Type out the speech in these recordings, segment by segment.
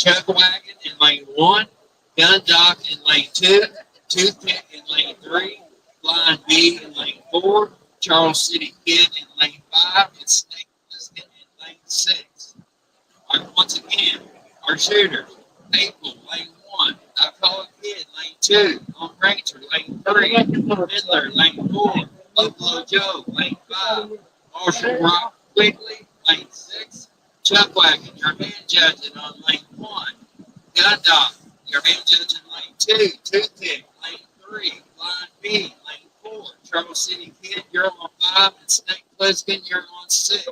Chuck Wagon in lane 1, Gun Doc in lane 2, Toothpick in lane 3, Blind B in lane 4, Charles City Kid in lane 5, and Snake Plissken in lane 6. Once again, our shooters, April, lane 1, I Call a Kid, lane 2, Lone Ranger, lane 3, Fiddler, lane 4, Buffalo Joe, lane 5, Marshall Rock Quigley, lane 6, Chuck Wagon, your man judging on lane 1, Gun Dog, your man judging lane 2, Toothpick, lane 3, Blind B, lane 4, Trouble City Kid, you're on 5, and Snake Plissken, you're on 6.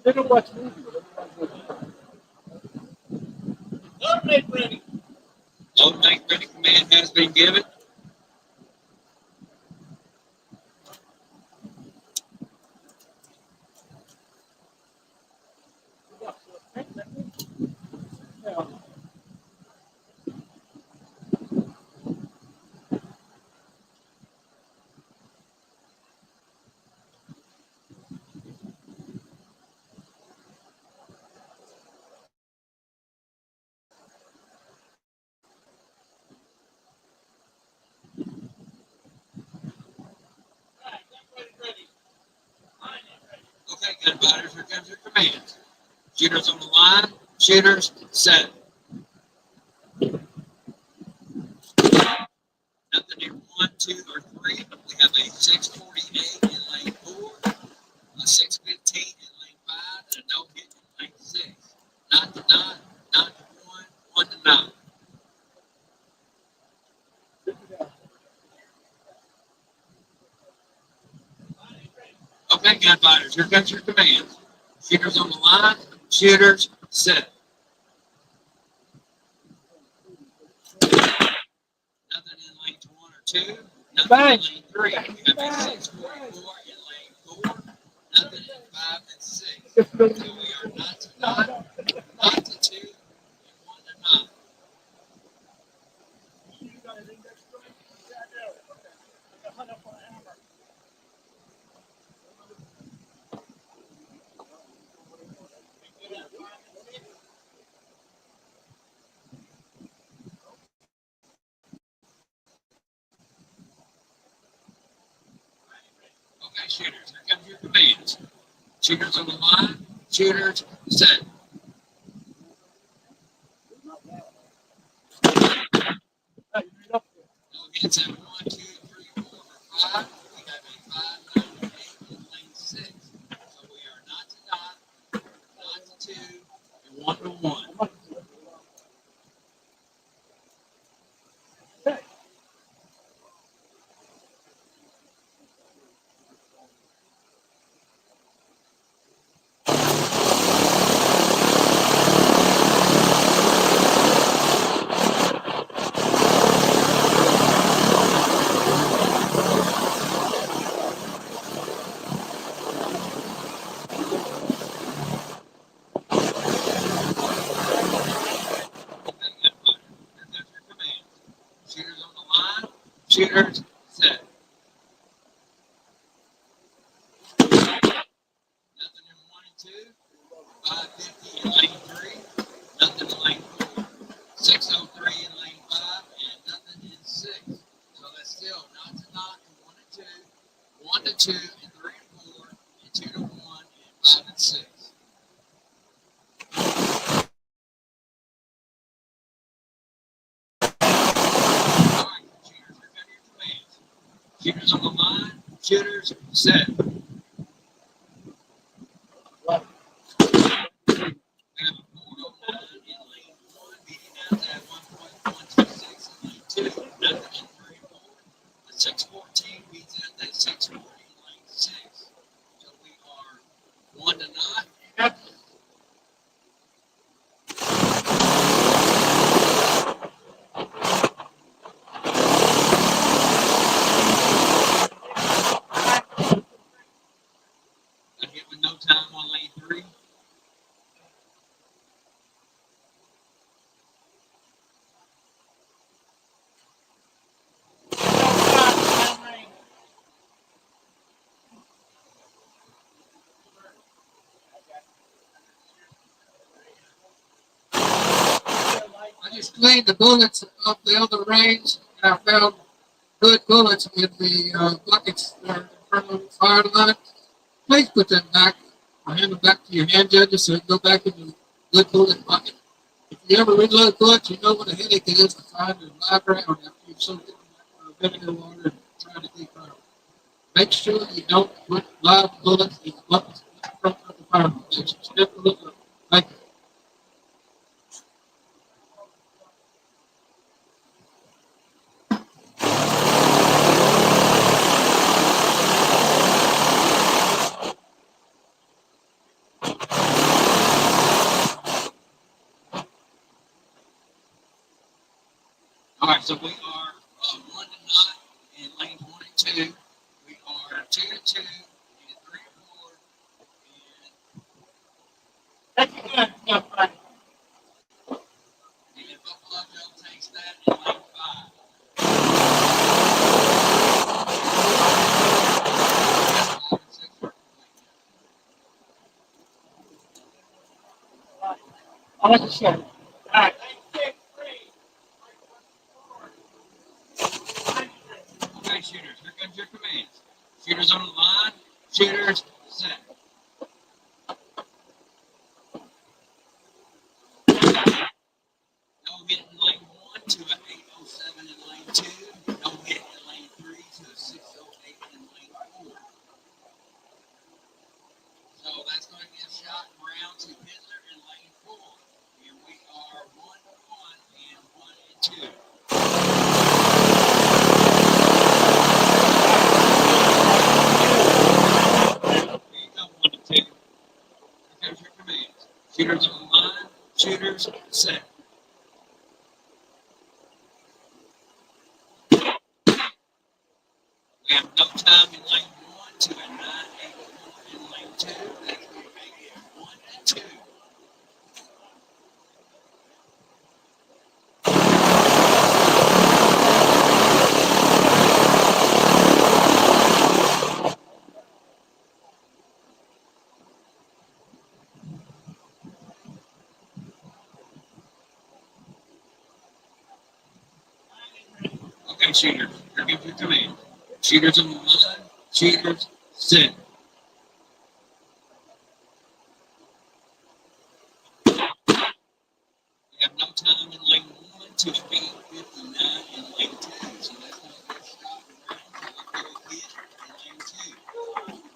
They don't watch movies. Load make ready. Load make ready command has been given. Okay, gun fighters, here comes your command. Shooters on the line, shooters set. Nothing in 1, 2, or 3. We have a 648 in lane 4, a 615 in lane 5, and a no hit in lane 6. Not to 9, not to 1, 1 to 9. Okay, gun fighters, here comes your commands. Shooters on the line, shooters set. Nothing in lanes 1 or 2, nothing in lane 3. We have a 644 in lane 4, nothing in 5 and 6. So we are not to 9, not to 2, and 1 to 9. Okay, shooters, here comes your commands. Shooters on the line, shooters set. No hits at 1, 2, 3, 4, or 5. We have a 5, 9, and 8 in lane 6. So we are not to 9, not to 2, and 1 to 1. Shooters on the line, shooters set. Nothing in 1 and 2, 550 in lane 3, nothing in lane 4, 603 in lane 5, and nothing in 6. So that's still not to 9 and 1 and 2, 1 to 2 and 3 and 4, and 2 to 1 and 5 and 6. All right, shooters, here come your commands. Shooters on the line, shooters set. We have a 409 in lane 1, beating out that 1.126 in lane 2, nothing in 3 and 4. The 614 beats out that 640 in lane 6. So we are 1 to 9. just cleaned the bullets off the other range, and I found good bullets in the buckets that are in front of the fire line. Please put them back or hand them back to your hand judges so they go back in the good bullet bucket. If you ever reload bullets, you know what a headache it is to find a live round after you've soaked it in vinegar water and trying to keep out. Make sure you don't put live bullets in the buckets in front of the fireplace. Just have to look up. Thank you. All right, so we are 1-9 in lanes 1 and 2. We are 2-2 in 3 and 4. And Buffalo Joe takes that in lane 5. I like to show. All right. Okay, shooters, here comes your commands. Shooters on the line. Shooters set. No hit in lane 1 to an 807 in lane 2. No hit in lane 3 to a 608 in lane 4. So that's going to give shot and round to Hitler in lane 4. And we are 1-1 and 1 and 2. Here you go, 1 and 2. Here comes your commands. Shooters on the line. Shooters set. We have no time in lane 1 to a 984 in lane 2. That's going to make it 1 and 2. Okay, shooters, here comes your command. Shooters on the line. Shooters set. We have no time in lane 1 to a 859 in lane 2. So that's going to be a shot around to a go hit in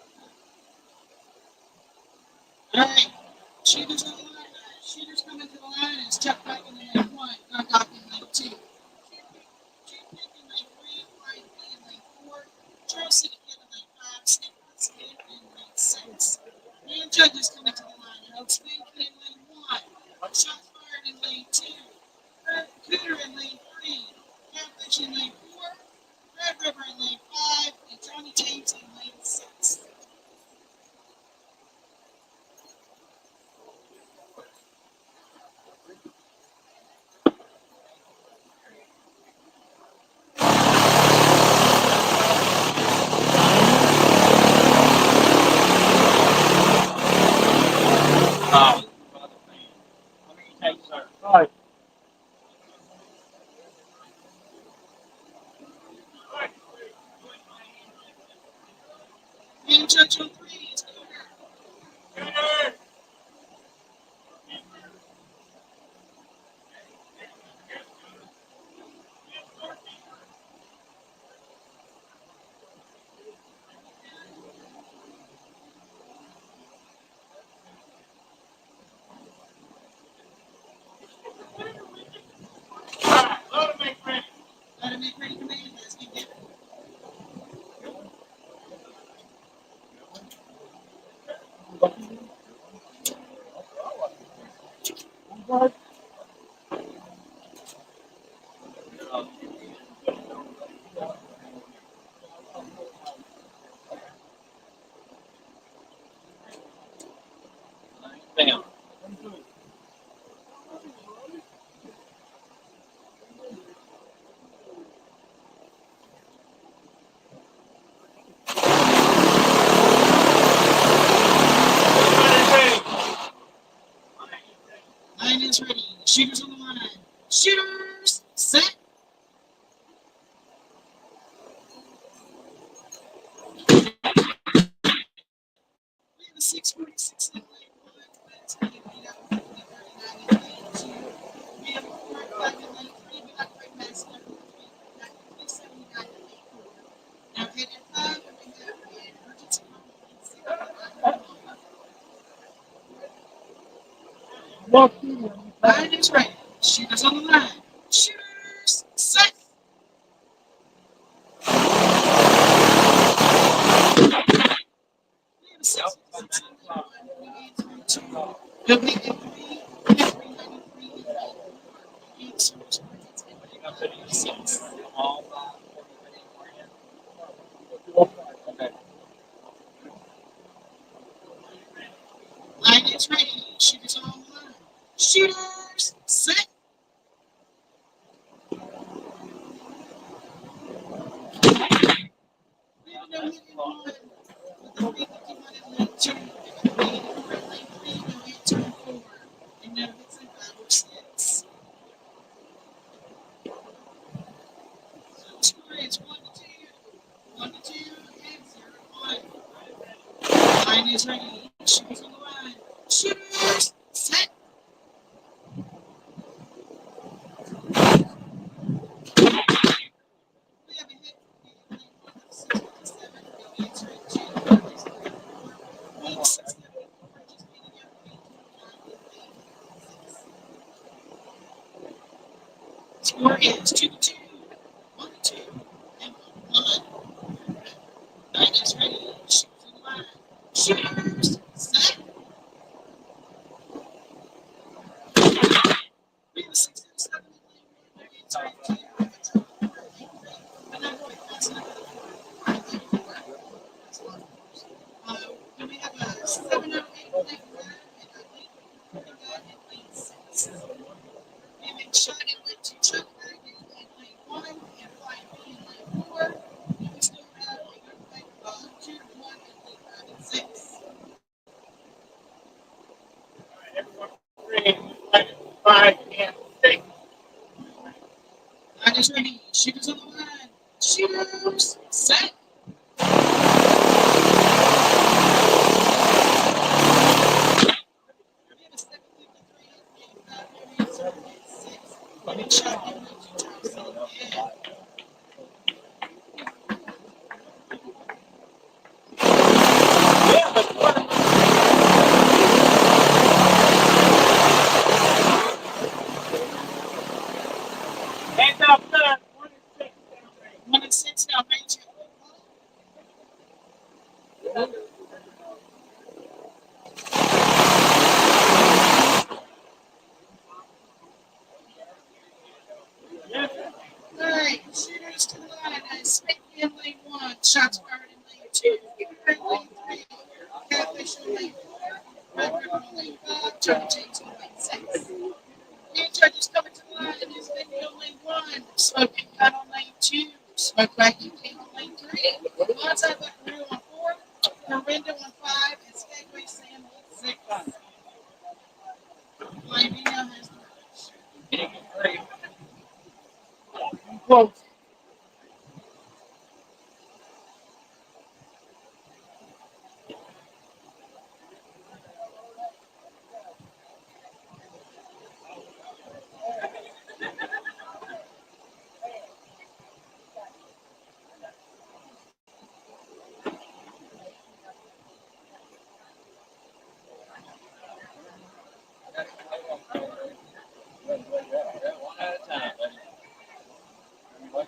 lane 2. All right, shooters on the line. Shooters coming to the line and step back in lane 1. Knock in lane 2. Chief Pick in lane 3. Brian B in lane 4. Charles City Kid in lane 5. Snake Kid in lane 6. Man Judges coming to the line. Oak Spin Kid in lane 1. Shots fired in lane 2. Red Cooter in lane 3. Catfish in lane 4. Red River in lane 5. And Johnny James in lane 6. Right. Man Judge on 3 is Cooter. Let him make ready command as we get. Bam. Line is ready. Shooters on the line. Shooters set. Line is ready. Shooters on the line. Shooters set. Line is ready. Shooters on the line. Shooters set. We have a hit. Score is 2-2, 1-2, and 1. Line is ready. Shooters on the line. Shooters set. We have a 6-7. Then we have a 7-8 lane David shot it went to Chuck Wagon in lane 1 and 5B in lane 4. We still have a good fight 2-1 in lane 5 and 6. Line is ready. Shooters on the line. Shooters set. Hands up, sir. 1 and 6 now, Major. Alright, shooters to the line. Smith in lane 1. Shots fired in lane 2. In lane 3. Catfish in lane 4. Red Ribbon in lane 5. Turtle James in lane 6. New judges coming to the line. Is Vicky on lane 1. Smoking Gun on lane 2. Smoke Wagon King on lane 3. Bonsai Buckaroo on 4. Miranda on 5. And Skagway Sam on 6. Line now has the rush. Close. One at a time, buddy.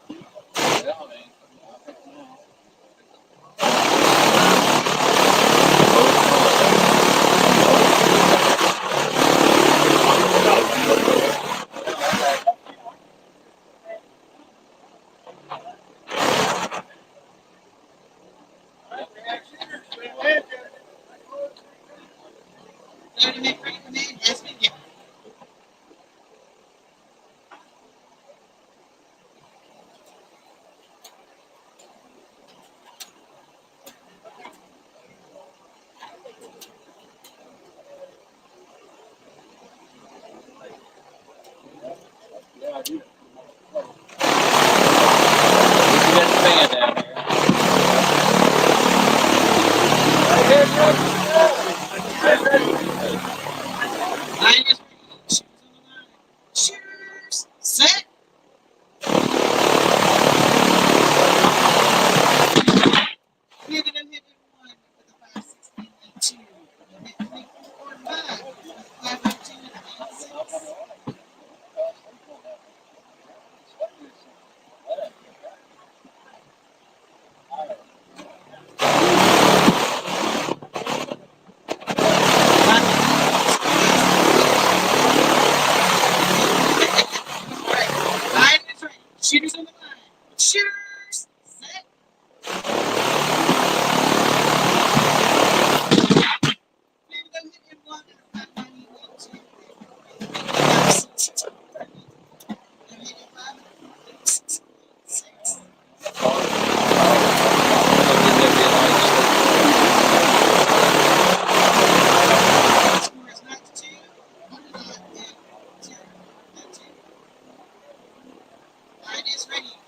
Shooters on the line. Shooters. Set.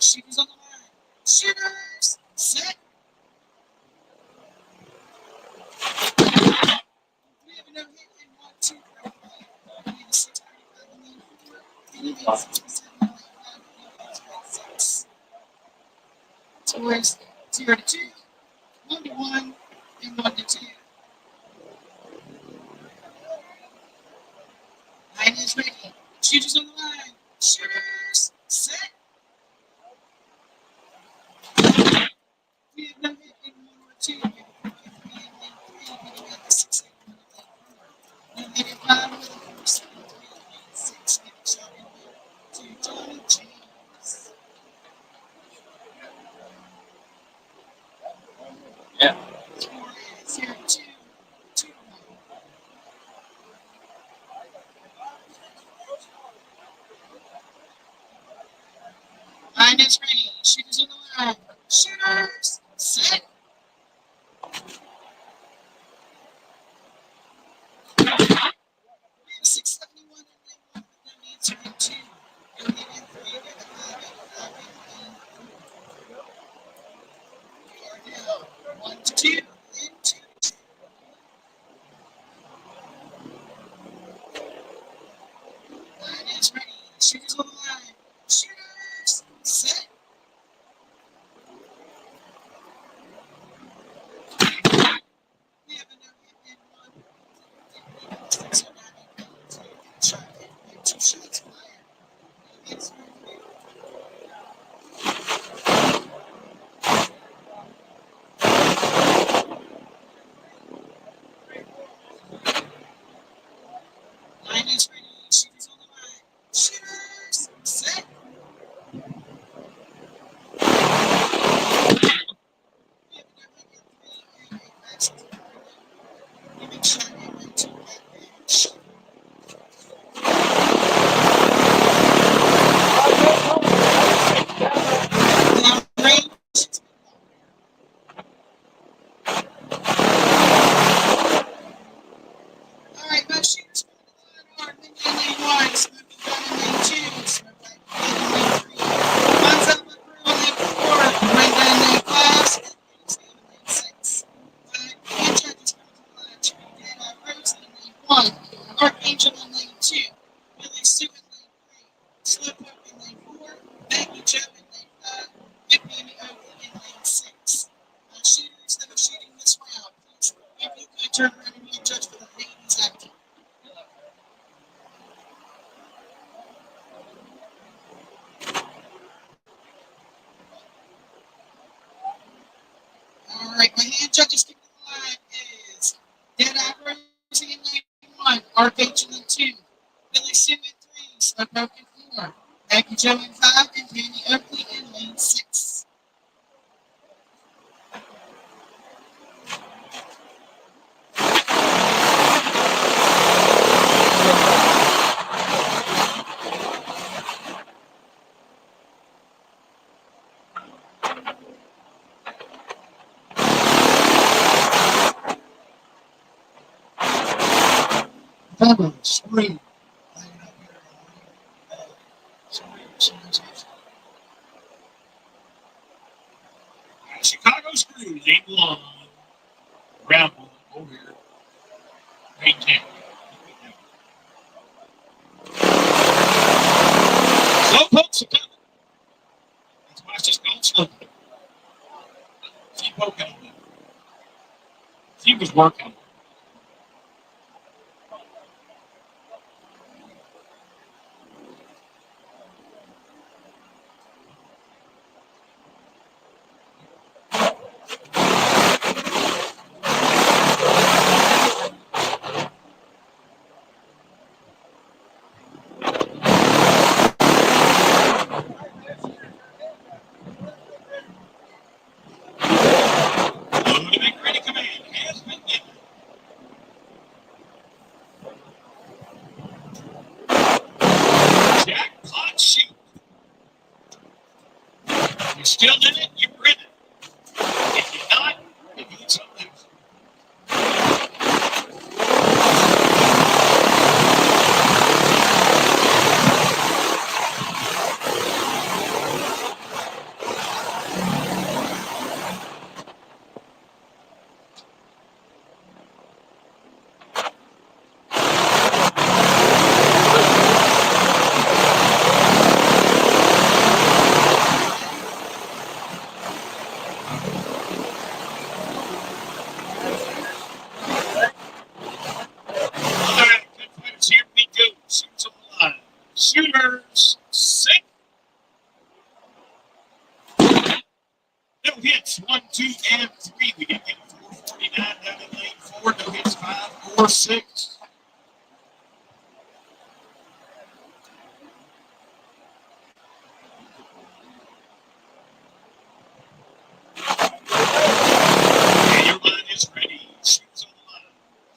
Shooters on the line. Shooters. Set. We have a no hit and 1, 2, 3. We have a 635 and then 4. And you have 67 and 6. Scores 0 to 2, 1 to 1, and 1 to 2. Line is ready. Shooters on the line. Shooters. Set. We have no hit in 1 or 2. We have a 3 and 3. We have a 6 and 1 and 4. We have a 5 with a 4, 7, 3 and 6. Get a shot in there to Johnny James. Yeah. Score is 0 to 2, 2 to 1. Line is ready. Shooters on the line. Shooters. Set. We have 671 and 1 with no answer in 2. No hit in 3. We have a 5 and 4. We are now 1 to 2 and 2 to 2. Line is ready. Shooters on the line. Shooters. Set. We have a no hit in 1. We have a 6 or 9 and 2. Get a shot in. We have 2 shots fired. No hits in 3. Line is ready. Shooters on the line. Shooters. Set. We have a no hit in 3 and a 5 shots fired. Giving shot in and 2 back range. Down range. All right, both shooters from the line are Mindy in lane 1, Smoky Gun in lane 2, Smoke Like Kid in lane 3, Mine's Up with Brew in lane 4, Brenda in lane 5, Smith Sam in lane 6. And judges coming to the line, Cherry Dead Eye Rose in lane 1, Archangel in lane 2, Billy Sue in lane 3, Slowpoke in lane 4, Maggie Joe in lane 5, and Mammy Oakley in lane 6. Shooters that are shooting this round, please, if you could turn around and be a judge for the ladies acting. All right, my hand judges coming to the line is Dead Eye Rosie in lane 1, Archangel in 2, Billy Sue in 3, Slowpoke in 4, Maggie Joe in 5, and Danny Oakley in lane 6. Bubba, scream. Chicago Screws, 8-1. Round 1 over here. 8-10. Slow pokes are coming. That's why it's just going slow. Keep poking on it. He was working. You're still in it, you're in it. If you're not, you're doing something else. All right, good fighters, here we go. Shooters on the line. Shooters, set. No hits, 1, 2, and 3. We didn't get 449 down in lane 4. No hits, 5, 4, 6. And your line is ready. Shooters on the line.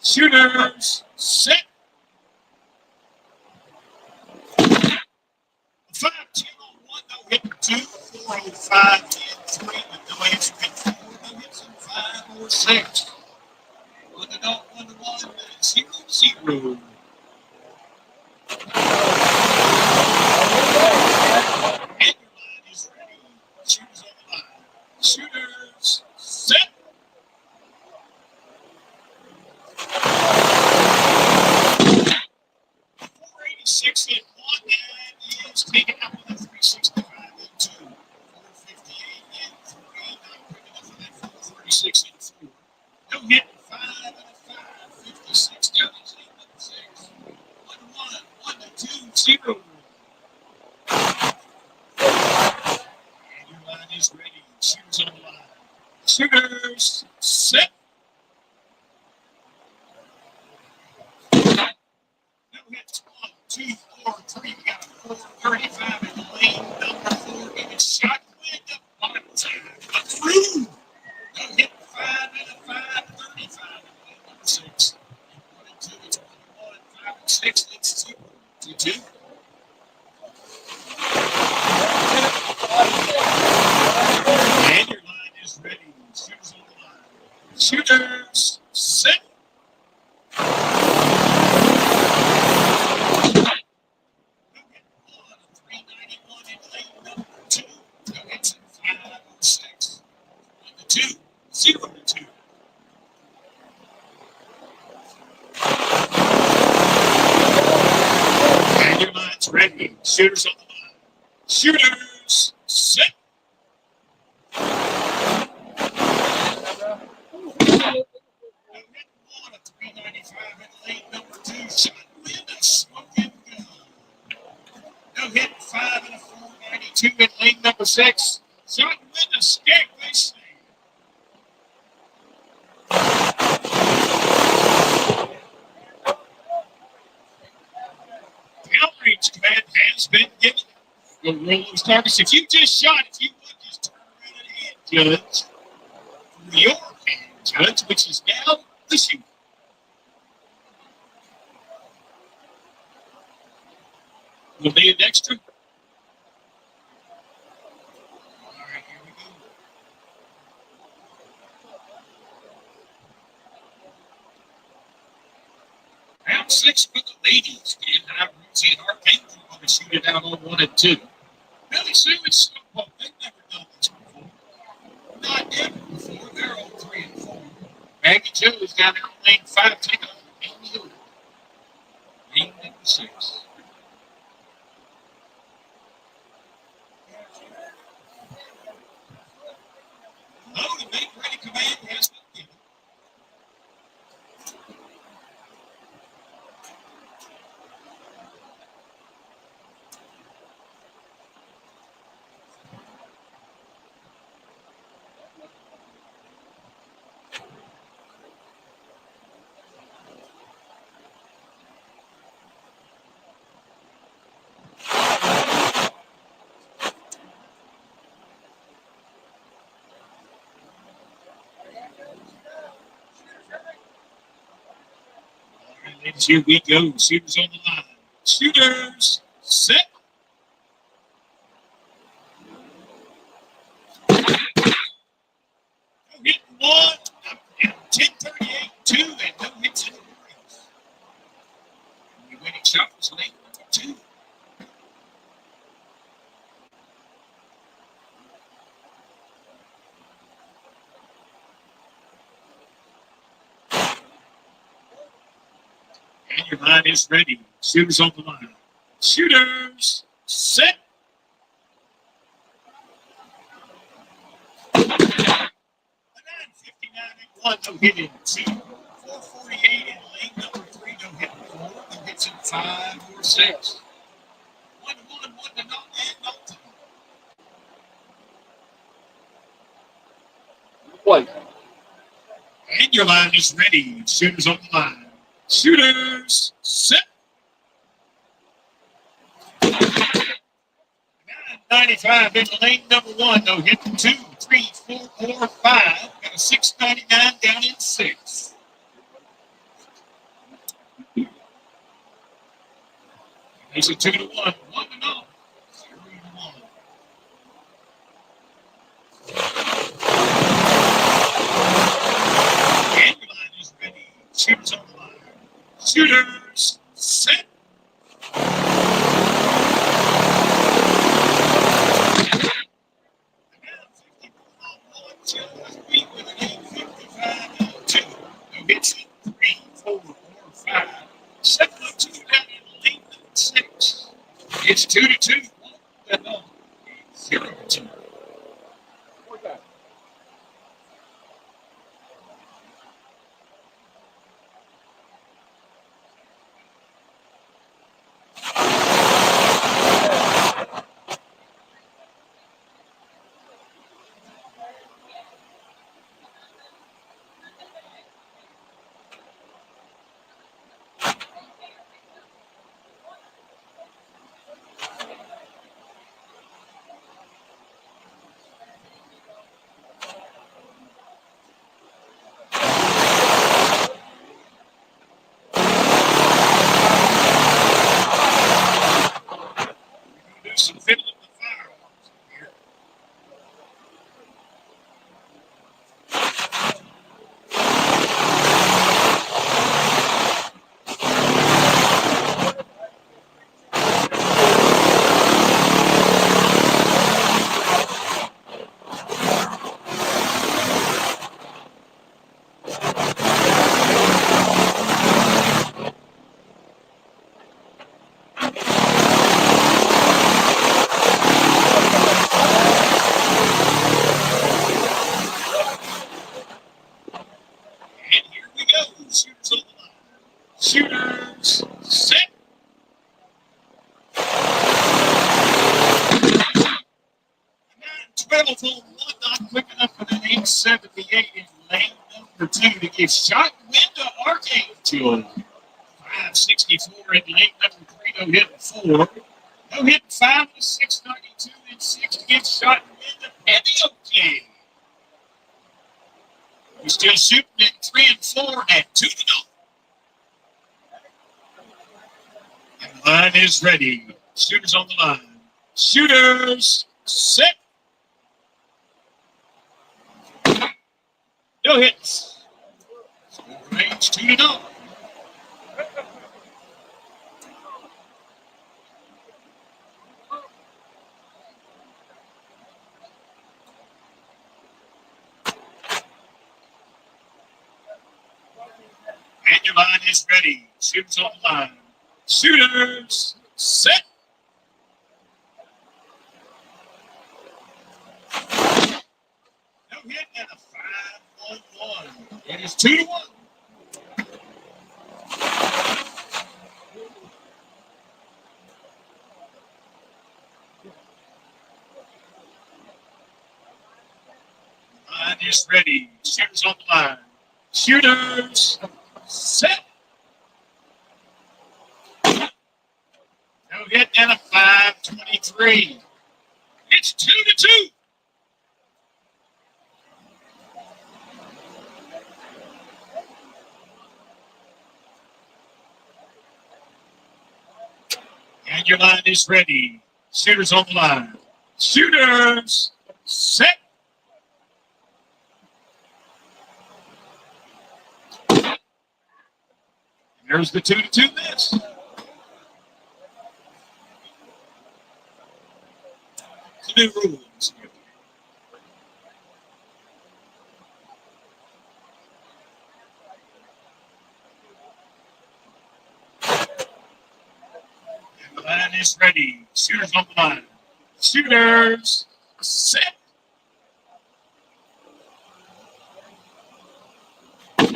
Shooters, set. 5, 2, 1, no hit, 2, 4, 5, and 3. With no answer, hit 4, no hits, and 5, or 6. 1 to 0, 1 to 1, 0 to 0. And your line is ready. Shooters on the line. Shooters, set. 486 and 1, and is taken out with a 365 and 2. 458 and 3, not quick enough for that 436 and 4. No hit, 5 and a 5, 56 down is 8 and 6. 1 to 1, 1 to 2, 0. And your line is ready. Shooters on the line. Shooters, set. No hits, 1, 2, 4, 3. We got a 435 in lane number 4. Giving shot wind up on time. A through. No hit, 5 and a 5, 35 in lane number 6. 1 and 2, it's 1 and 1, 5 and 6, it's 2. 2, 2. And your line is ready. Shooters on the line. Shooters, set. No hit, 1, 391 in lane number 2. No hits, 5 or 6. 1 to 2, 0 to 2. And your line's ready. Shooters on the line. Shooters, set. No hit, 1, 395 in lane number 2. Shot wind, a smoking gun. No hit, 5 and a 492 in lane number 6. Shot wind, a skeg, they say. Count range command has been given. The rules targets. If you just shot, if you would just turn around and hand judge for your hand judge, which is now the shooter. Will be an extra. All right, here we go. Round 6 for the ladies. Dan High, Rosie, and Archangel are going to shoot it out on 1 and 2. Billy Sue and Snowball, they've never done this before. Not ever before. They're all 3 and 4. Maggie Joe is down there on lane 5, taking on Amy Hill. Lane number 6. Load and make ready command has been given. All right, ladies, here we go. Shooters on the line. Shooters, set. And your line is ready. Shooters on the line. Shooters, set. 959 and 1, no hit in 2. 448 in lane number 3, no hit in 4. No hits in 5 or 6. 1 to 1, 1 to 0, and Dalton. Play. And your line is ready. Shooters on the line. Shooters, set. 995 in lane number 1, no hit in 2, 3, 4, 4, 5. Got a 699 down in 6. Makes it 2 to 1, 1 to 0. 0 to 1. And your line is ready. Shooters on the line. Shooters, set. 7-2 down in lane 6. It's 2 to 2. 0 to 2. Do some fiddling with firearms here. And here we go. Shooters on the line. Shooters, set. 912 on 1, not quick enough for that 878 in lane number 2 to get shot. Window Archangel. 564 in lane number 3, no hit in 4. No hit in 5 to 692 in 6 to get shot. Window Heavy okay. We're still shooting at 3 and 4 at 2 to 0. And the line is ready. Shooters on the line. Shooters, set. No hits. Score range 2 to 0. And your line is ready. Shooters on the line. Shooters, set. No hit and a 5-1-1. It is 2 to 1. Line is ready. Shooters on the line. Shooters, set. No hit and a 5-23. It's 2 to 2. And your line is ready. Shooters on the line. Shooters, set. There's the 2 to 2 miss. The new rules. is ready. Shooters on the line. Shooters set. They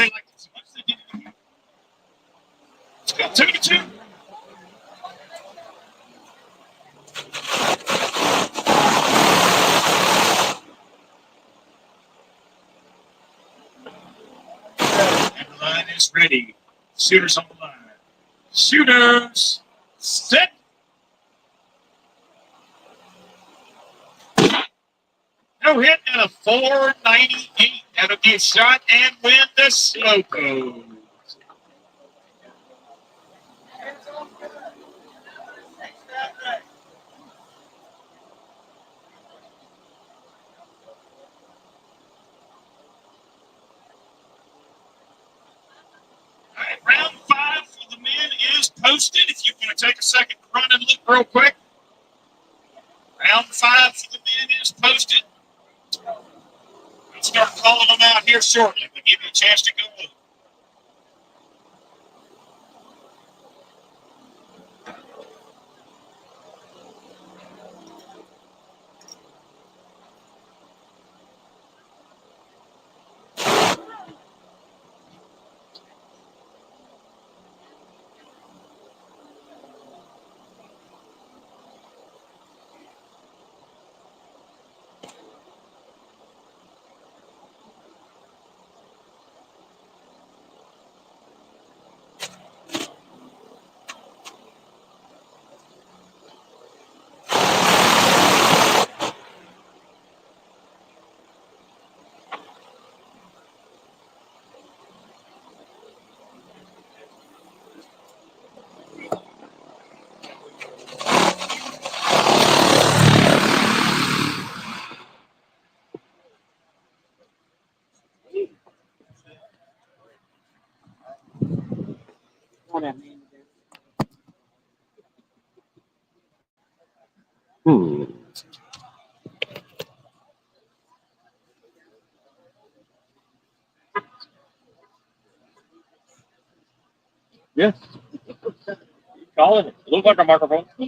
like it so much they did it again. It's got 2-2. And the line is ready. Shooters on the line. Shooters set. No hit and a 498. That'll give shot and win the Slocos. All right, round 5 for the men is posted. If you want to take a second to run and look real quick. Round 5 for the men is posted. We'll start calling them out here shortly. We'll give you a chance to go look. Yes. Calling it. It looks like a microphone. I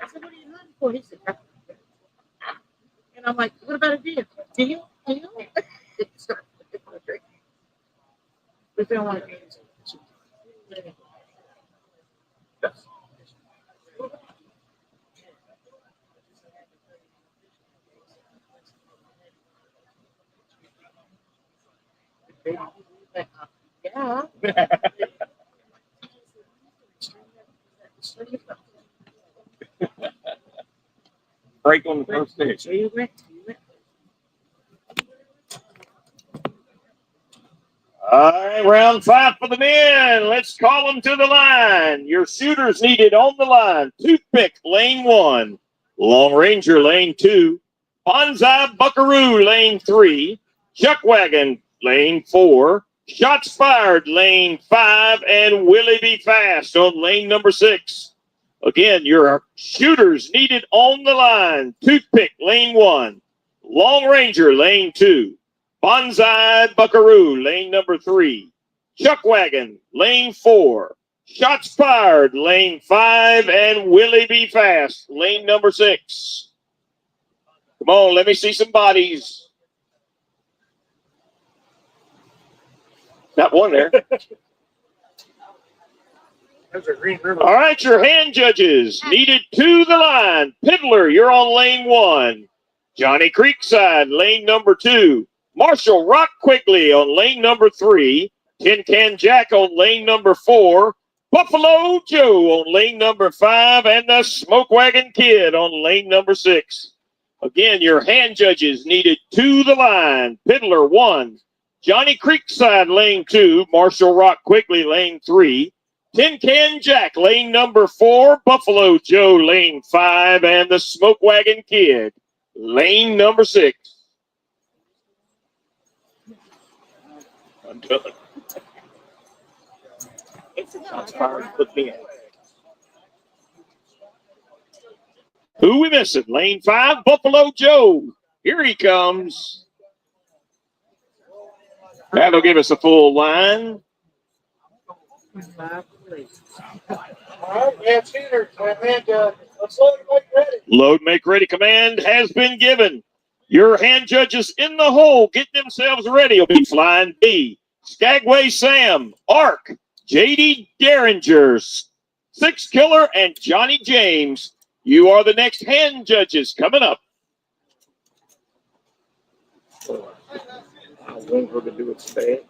said, what are you looking for? He said, and I'm like, what about a deal? Deal? Deal? We don't want to. Yeah. Break on the first stage. All right, round 5 for the men. Let's call them to the line. Your shooters needed on the line. Toothpick, lane 1. Long Ranger, lane 2. Bonsai Buckaroo, lane 3. Chuckwagon, lane 4. Shots Fired, lane 5. And Willie Be Fast on lane number 6. Again, your shooters needed on the line. Toothpick, lane 1. Long Ranger, lane 2. Bonsai Buckaroo, lane number 3. Chuckwagon, lane 4. Shots Fired, lane 5. And Willie Be Fast, lane number 6. Come on, let me see some bodies. Got one there. All right, your hand judges needed to the line. Piddler, you're on lane 1. Johnny Creekside, lane number 2. Marshall Rock Quigley on lane number 3. Tin Can Jack on lane number 4. Buffalo Joe on lane number 5. And the Smoke Wagon Kid on lane number 6. Again, your hand judges needed to the line. Piddler, 1. Johnny Creekside, lane 2. Marshall Rock Quigley, lane 3. Tin Can Jack, lane number 4. Buffalo Joe, lane 5. And the Smoke Wagon Kid, lane number 6. I'm done. Shots Fired, put me in. Who we missing? Lane 5, Buffalo Joe. Here he comes. That'll give us a full line. All right, we have shooters. Let's load and make ready. Load, make ready command has been given. Your hand judges in the hole getting themselves ready will be Flying B, Skagway Sam, Ark, J.D. Derringer, Six Killer, and Johnny James. You are the next hand judges coming up. I want her to do it fast.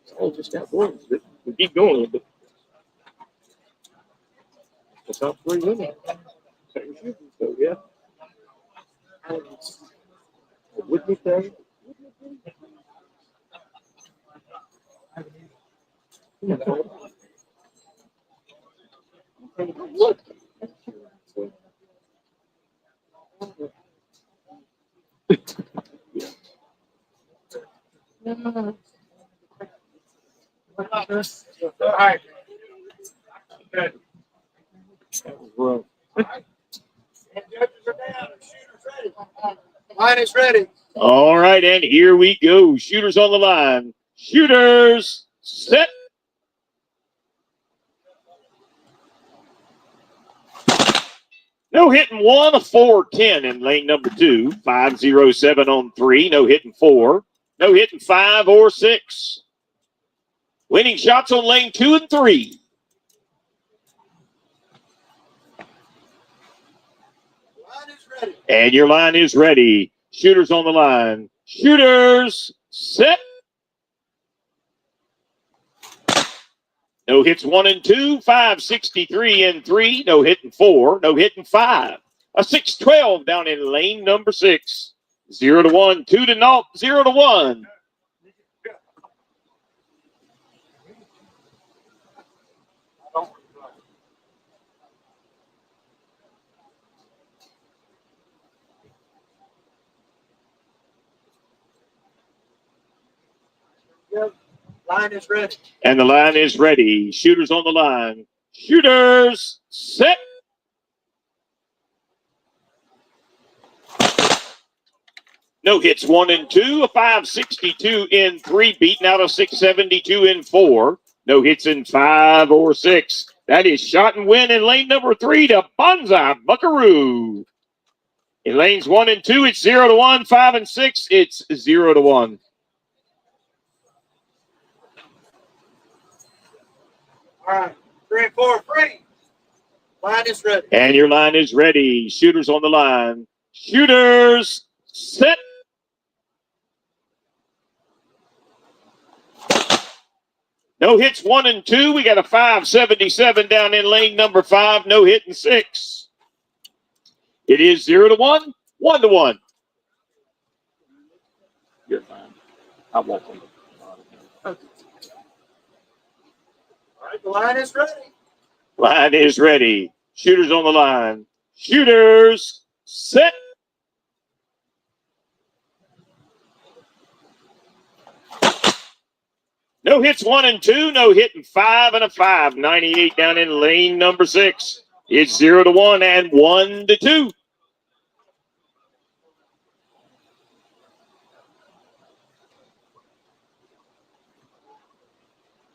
It's all just got one. We keep going a little bit. It's not 3 minutes. Same shooting, so yeah. Would you say? Look. All right. Good. That was rough. And judges are down. And shooters ready. Line is ready. All right, and here we go. Shooters on the line. Shooters, set. No hitting 1, a 4-10 in lane number 2. 507 on 3. No hitting 4. No hitting 5 or 6. Winning shots on lane 2 and 3. Line is ready. And your line is ready. Shooters on the line. Shooters, set. No hits 1 and 2, 563 and 3. No hitting 4, no hitting 5. A 612 down in lane number 6. 0 to 1, 2 to 0, 0 to 1. Line is ready. And the line is ready. Shooters on the line. Shooters, set. No hits 1 and 2, a 562 in 3, beaten out of 672 in 4. No hits in 5 or 6. That is shot and win in lane number 3 to Bonsai Buckaroo. In lanes 1 and 2, it's 0 to 1, 5 and 6, it's 0 to 1. All right. 3 and 4 free. Line is ready. And your line is ready. Shooters on the line. Shooters, set. No hits 1 and 2. We got a 577 down in lane number 5. No hit in 6. It is 0 to 1, 1 to 1. You're fine. I won't. All right. The line is ready. Line is ready. Shooters on the line. Shooters, set. No hits 1 and 2. No hitting 5 and a 598 down in lane number 6. It's 0 to 1 and 1 to 2.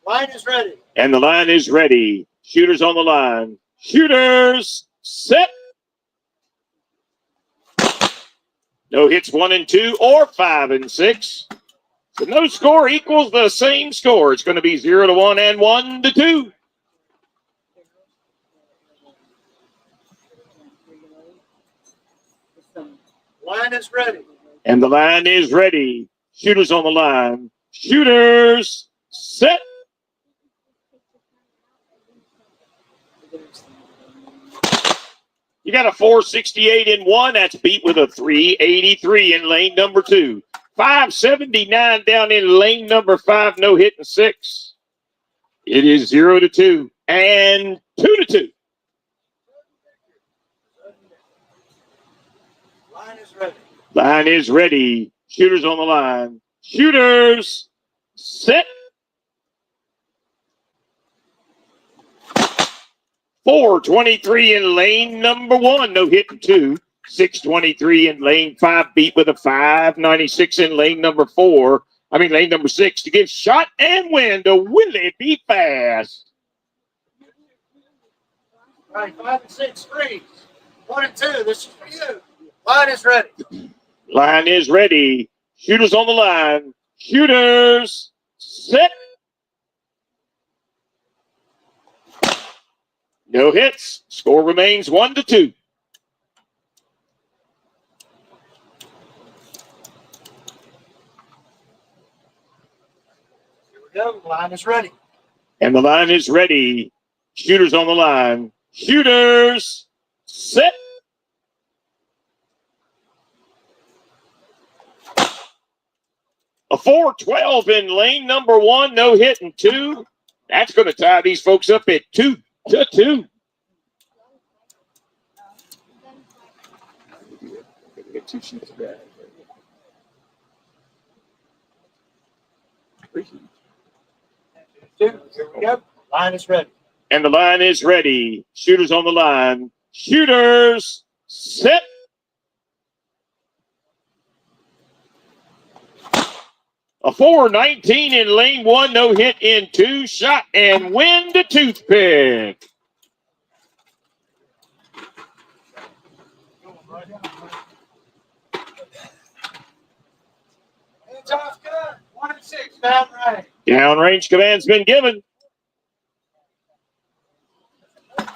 Line is ready. And the line is ready. Shooters on the line. Shooters, set. No hits 1 and 2 or 5 and 6. So no score equals the same score. It's going to be 0 to 1 and 1 to 2. Line is ready. And the line is ready. Shooters on the line. Shooters, set. You got a 468 in 1. That's beat with a 383 in lane number 2. 579 down in lane number 5. No hit in 6. It is 0 to 2 and 2 to 2. Line is ready. Line is ready. Shooters on the line. Shooters, set. 423 in lane number 1, no hit in 2. 623 in lane 5, beat with a 596 in lane number 6 to give shot and win to Willie Be Fast. All right, 5 and 6, 3, 1 and 2. This is for you. Line is ready. Line is ready. Shooters on the line. Shooters set. No hits. Score remains 1-2. Here we go. Line is ready. And the line is ready. Shooters on the line. Shooters set. A 412 in lane number 1, no hit in 2. That's going to tie these folks up at 2-2. Get 2 sheets of that. Here we go. Line is ready. And the line is ready. Shooters on the line. Shooters set. A 419 in lane 1, no hit in 2. Shot and win the toothpick. Hands off, gun. 1 and 6, down right. Downrange command's been given.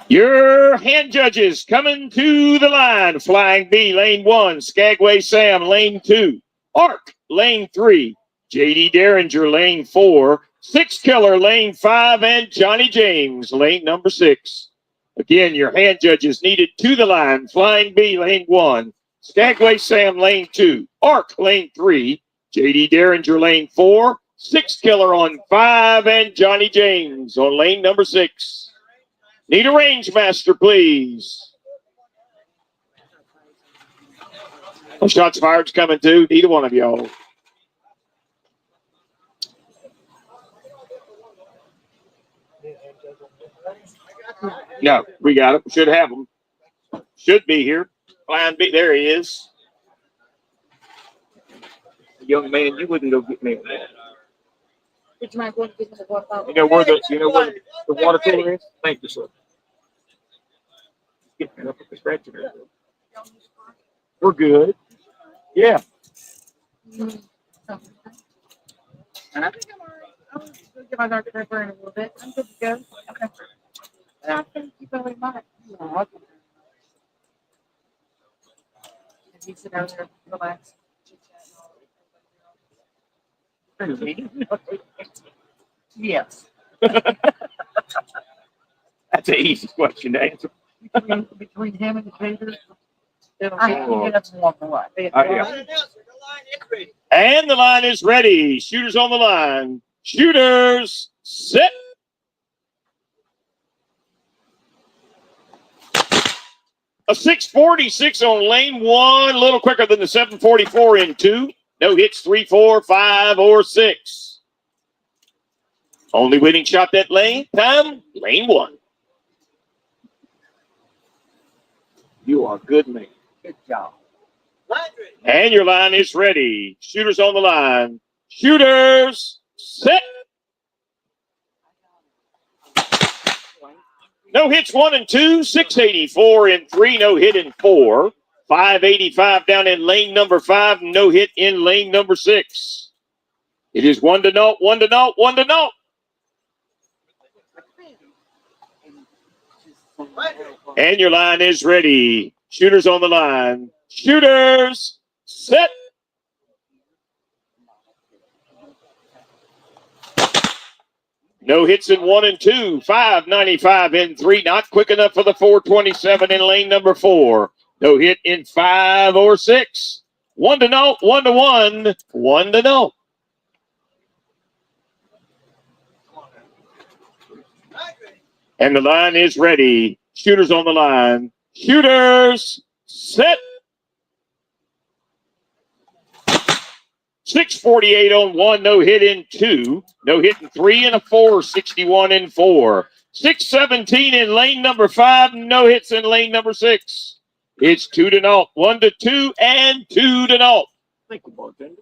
Your hand judges coming to the line. Flying B, lane 1. Skagway Sam, lane 2. Arc, lane 3. J.D. Derringer, lane 4. Six Killer, lane 5. And Johnny James, lane number 6. Again, your hand judges needed to the line. Flying B, lane 1. Skagway Sam, lane 2. Arc, lane 3. J.D. Derringer, lane 4. Six Killer on 5. And Johnny James on lane number 6. Need a range master, please. Well, shots fired's coming too. Neither one of y'all. No, we got it. We should have them. Should be here. Flying B. There he is. Young man, you wouldn't go get me on that. Would you mind going to get me the water bottle? You know where the water cooler is? Thank you, sir. Get me up with the scratch. We're good. Yeah. And I think I'm all right. I'll just go get my Dr. Pepper in a little bit. I'm good to go. Okay. And I think you probably might. And you sit down there, relax. Yes. That's an easy question to answer. Between him and the trader, I can get up and walk away. Yeah. Line is ready. And the line is ready. Shooters on the line. Shooters set. A 646 on lane 1, a little quicker than the 744 in 2. No hits 3, 4, 5, or 6. Only winning shot that lane time, lane 1. You are a good man. Good job. Line ready. And your line is ready. Shooters on the line. Shooters set. No hits 1 and 2, 684 in 3, no hit in 4. 585 down in lane number 5, no hit in lane number 6. It is 1-0, 1-0, 1-0. And your line is ready. Shooters on the line. Shooters set. No hits in 1 and 2. 595 in 3. Not quick enough for the 427 in lane number 4. No hit in 5 or 6. 1-0, 1-1, 1-0. And the line is ready. Shooters on the line. Shooters set. 648 on 1, no hit in 2. No hit in 3 and a 4, 61 in 4. 6-17 in lane number 5. No hits in lane number 6. It's 2-0. 1-2 and 2-0. Thank you, bartender.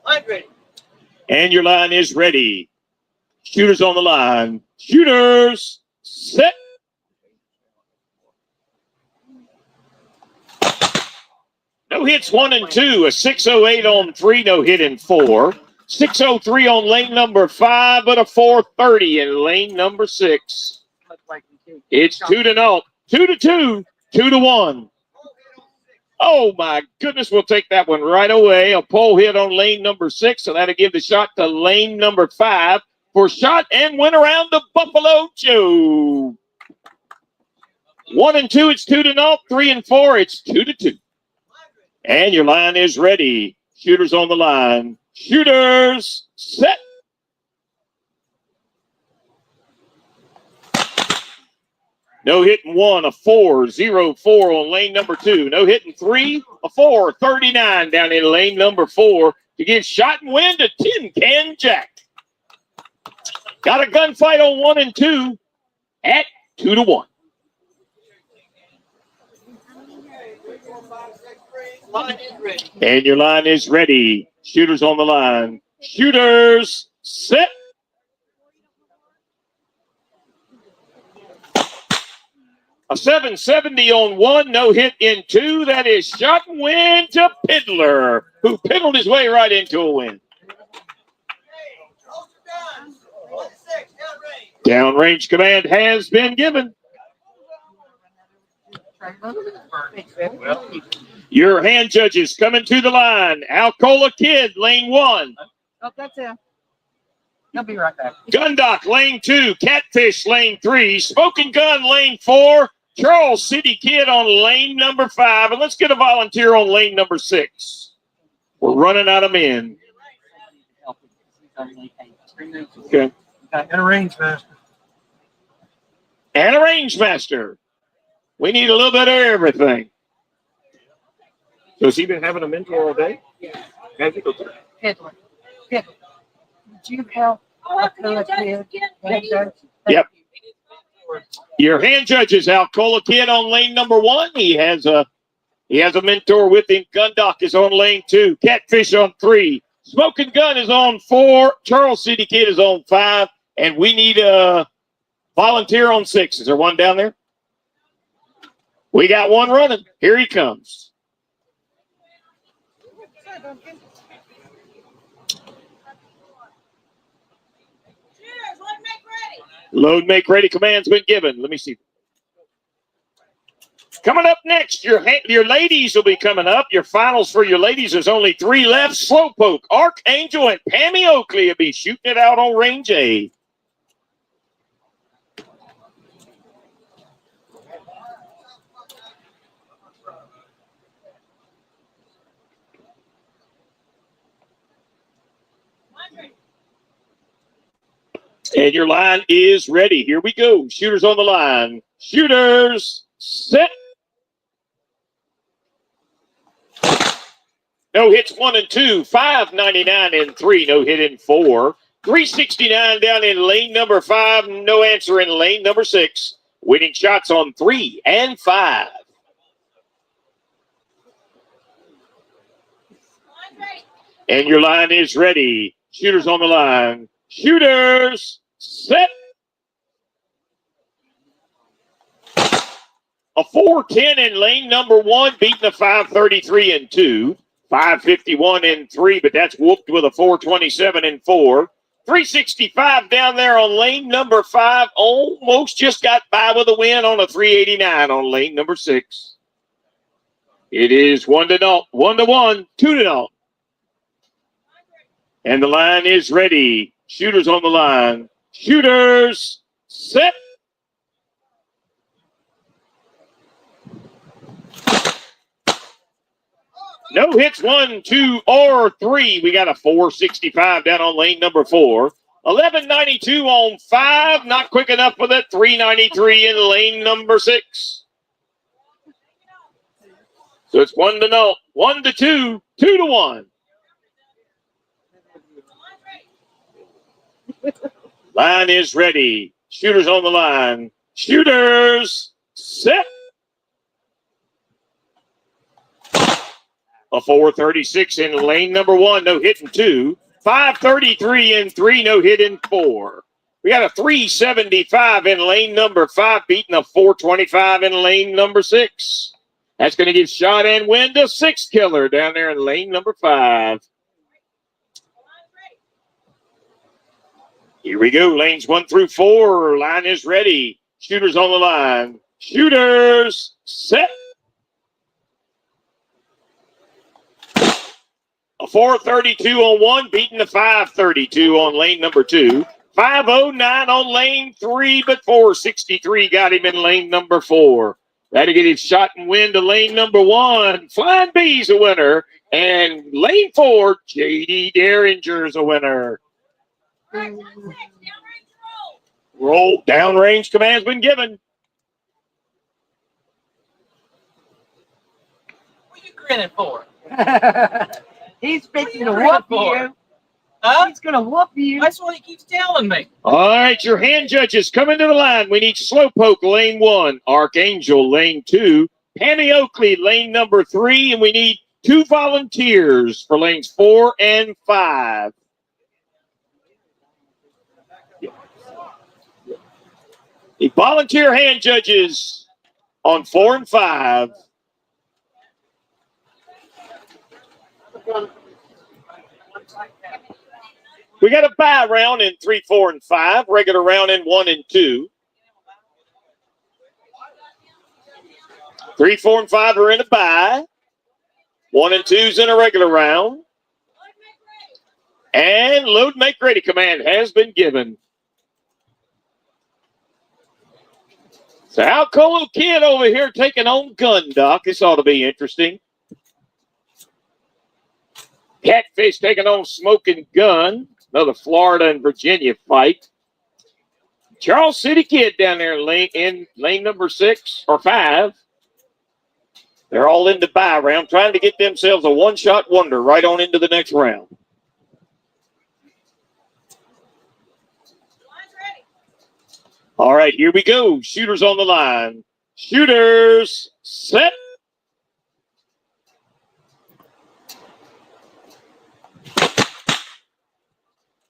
Line ready. And your line is ready. Shooters on the line. Shooters, set. No hits 1 and 2. A 608 on 3. No hit in 4. 603 on lane number 5, but a 430 in lane number 6. It's 2-0. 2-2. 2-1. Oh, my goodness. We'll take that one right away. A pole hit on lane number 6, so that'll give the shot to lane number 5 for shot and win around the Buffalo Joe. 1 and 2, it's 2-0. 3 and 4, it's 2-2. And your line is ready. Shooters on the line. Shooters, set. No hitting 1, a 4-0-4 on lane number 2. No hitting 3, a 4-39 down in lane number 4 to give shot and win to Tin Can Jack. Got a gunfight on 1 and 2 at 2-1. Line is ready. And your line is ready. Shooters on the line. Shooters, set. A 770 on 1, no hit in 2. That is shot and win to Piddler, who piddled his way right into a win. Done. 1-6, down range. Downrange command has been given. Your hand judges coming to the line. Alcola Kid, lane 1. Oh, that's him. He'll be right back. Gundock, lane 2. Catfish, lane 3. Smoking Gun, lane 4. Charles City Kid on lane number 5. And let's get a volunteer on lane number 6. We're running out of men. Okay. And a range master. And a range master. We need a little bit of everything. So has he been having a mentor all day? Yeah. Has he? Okay. Piddler. Piddler. Would you help? Yep. Your hand judge is Alcola Kid on lane number 1. He has a mentor with him. Gundock is on lane 2. Catfish on 3. Smoking Gun is on 4. Charles City Kid is on 5. And we need a volunteer on 6. Is there one down there? We got one running. Here he comes. Load, make ready command's been given. Let me see. Coming up next, your ladies will be coming up. Your finals for your ladies, there's only 3 left. Slowpoke, Archangel, and Pammy Oakley will be shooting it out on range A. And your line is ready. Here we go. Shooters on the line. Shooters, set. No hits 1 and 2. 599 in 3. No hit in 4. 369 down in lane number 5. No answer in lane number 6. Winning shots on 3 and 5. And your line is ready. Shooters on the line. Shooters, set. A 410 in lane number 1, beating a 533 in 2. 551 in 3, but that's whooped with a 427 in 4. 365 down there on lane number 5. Almost just got by with a win on a 389 on lane number 6. It is 1-0, 1-1, 2-0. And the line is ready. Shooters on the line. Shooters, set. No hits 1, 2, or 3. We got a 465 down on lane number 4. 1192 on 5. Not quick enough for that. 393 in lane number 6. So it's 1-0, 1-2, 2-1. Line is ready. Shooters on the line. Shooters, set. A 436 in lane number 1, no hit in 2. 533 in 3, no hit in 4. We got a 375 in lane number 5, beating a 425 in lane number 6. That's going to give shot and win to 6 killer down there in lane number 5. Here we go. Lanes 1 through 4. Line is ready. Shooters on the line. Shooters, set. A 432 on 1, beating the 532 on lane number 2. 509 on lane 3, but 463 got him in lane number 4. That'll get his shot and win to lane number 1. Flying B's a winner. And lane 4, J.D. Derringer's a winner. Roll. Downrange command's been given. What are you grinning for? He's fixing to whoop you. Huh? He's going to whoop you. That's what he keeps telling me. All right, your hand judges come into the line. We need Slowpoke, lane 1. Archangel, lane 2. Pammy Oakley, lane number 3. And we need 2 volunteers for lanes 4 and 5. The volunteer hand judges on 4 and 5. We got a bye round in 3, 4, and 5. Regular round in 1 and 2. 3, 4, and 5 are in a bye. 1 and 2's in a regular round. And load make ready command has been given. So how cool kid over here taking on Gun Doc. This ought to be interesting. Catfish taking on Smoking Gun. Another Florida and Virginia fight. Charles City Kid down there in lane number 6 or 5. They're all in the bye round, trying to get themselves a one-shot wonder right on into the next round. All right, here we go. Shooters on the line. Shooters, set.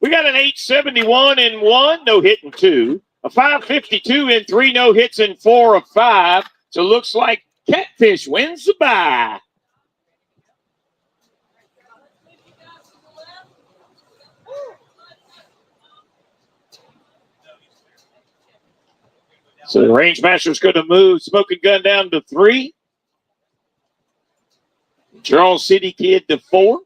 We got an 871 in 1, no hit in 2. A 552 in 3, no hits in 4 of 5. So it looks like Catfish wins the bye. So the range master's going to move Smoking Gun down to 3. Charles City Kid to 4.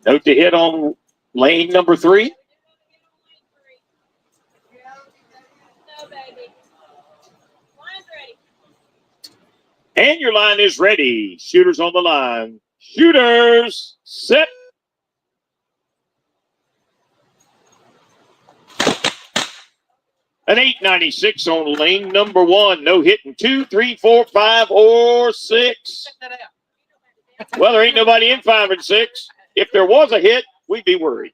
Note to hit on lane number 3. And your line is ready. Shooters on the line. Shooters, set. An 896 on lane number 1. No hit in 2, 3, 4, 5, or 6. Well, there ain't nobody in 5 and 6. If there was a hit, we'd be worried.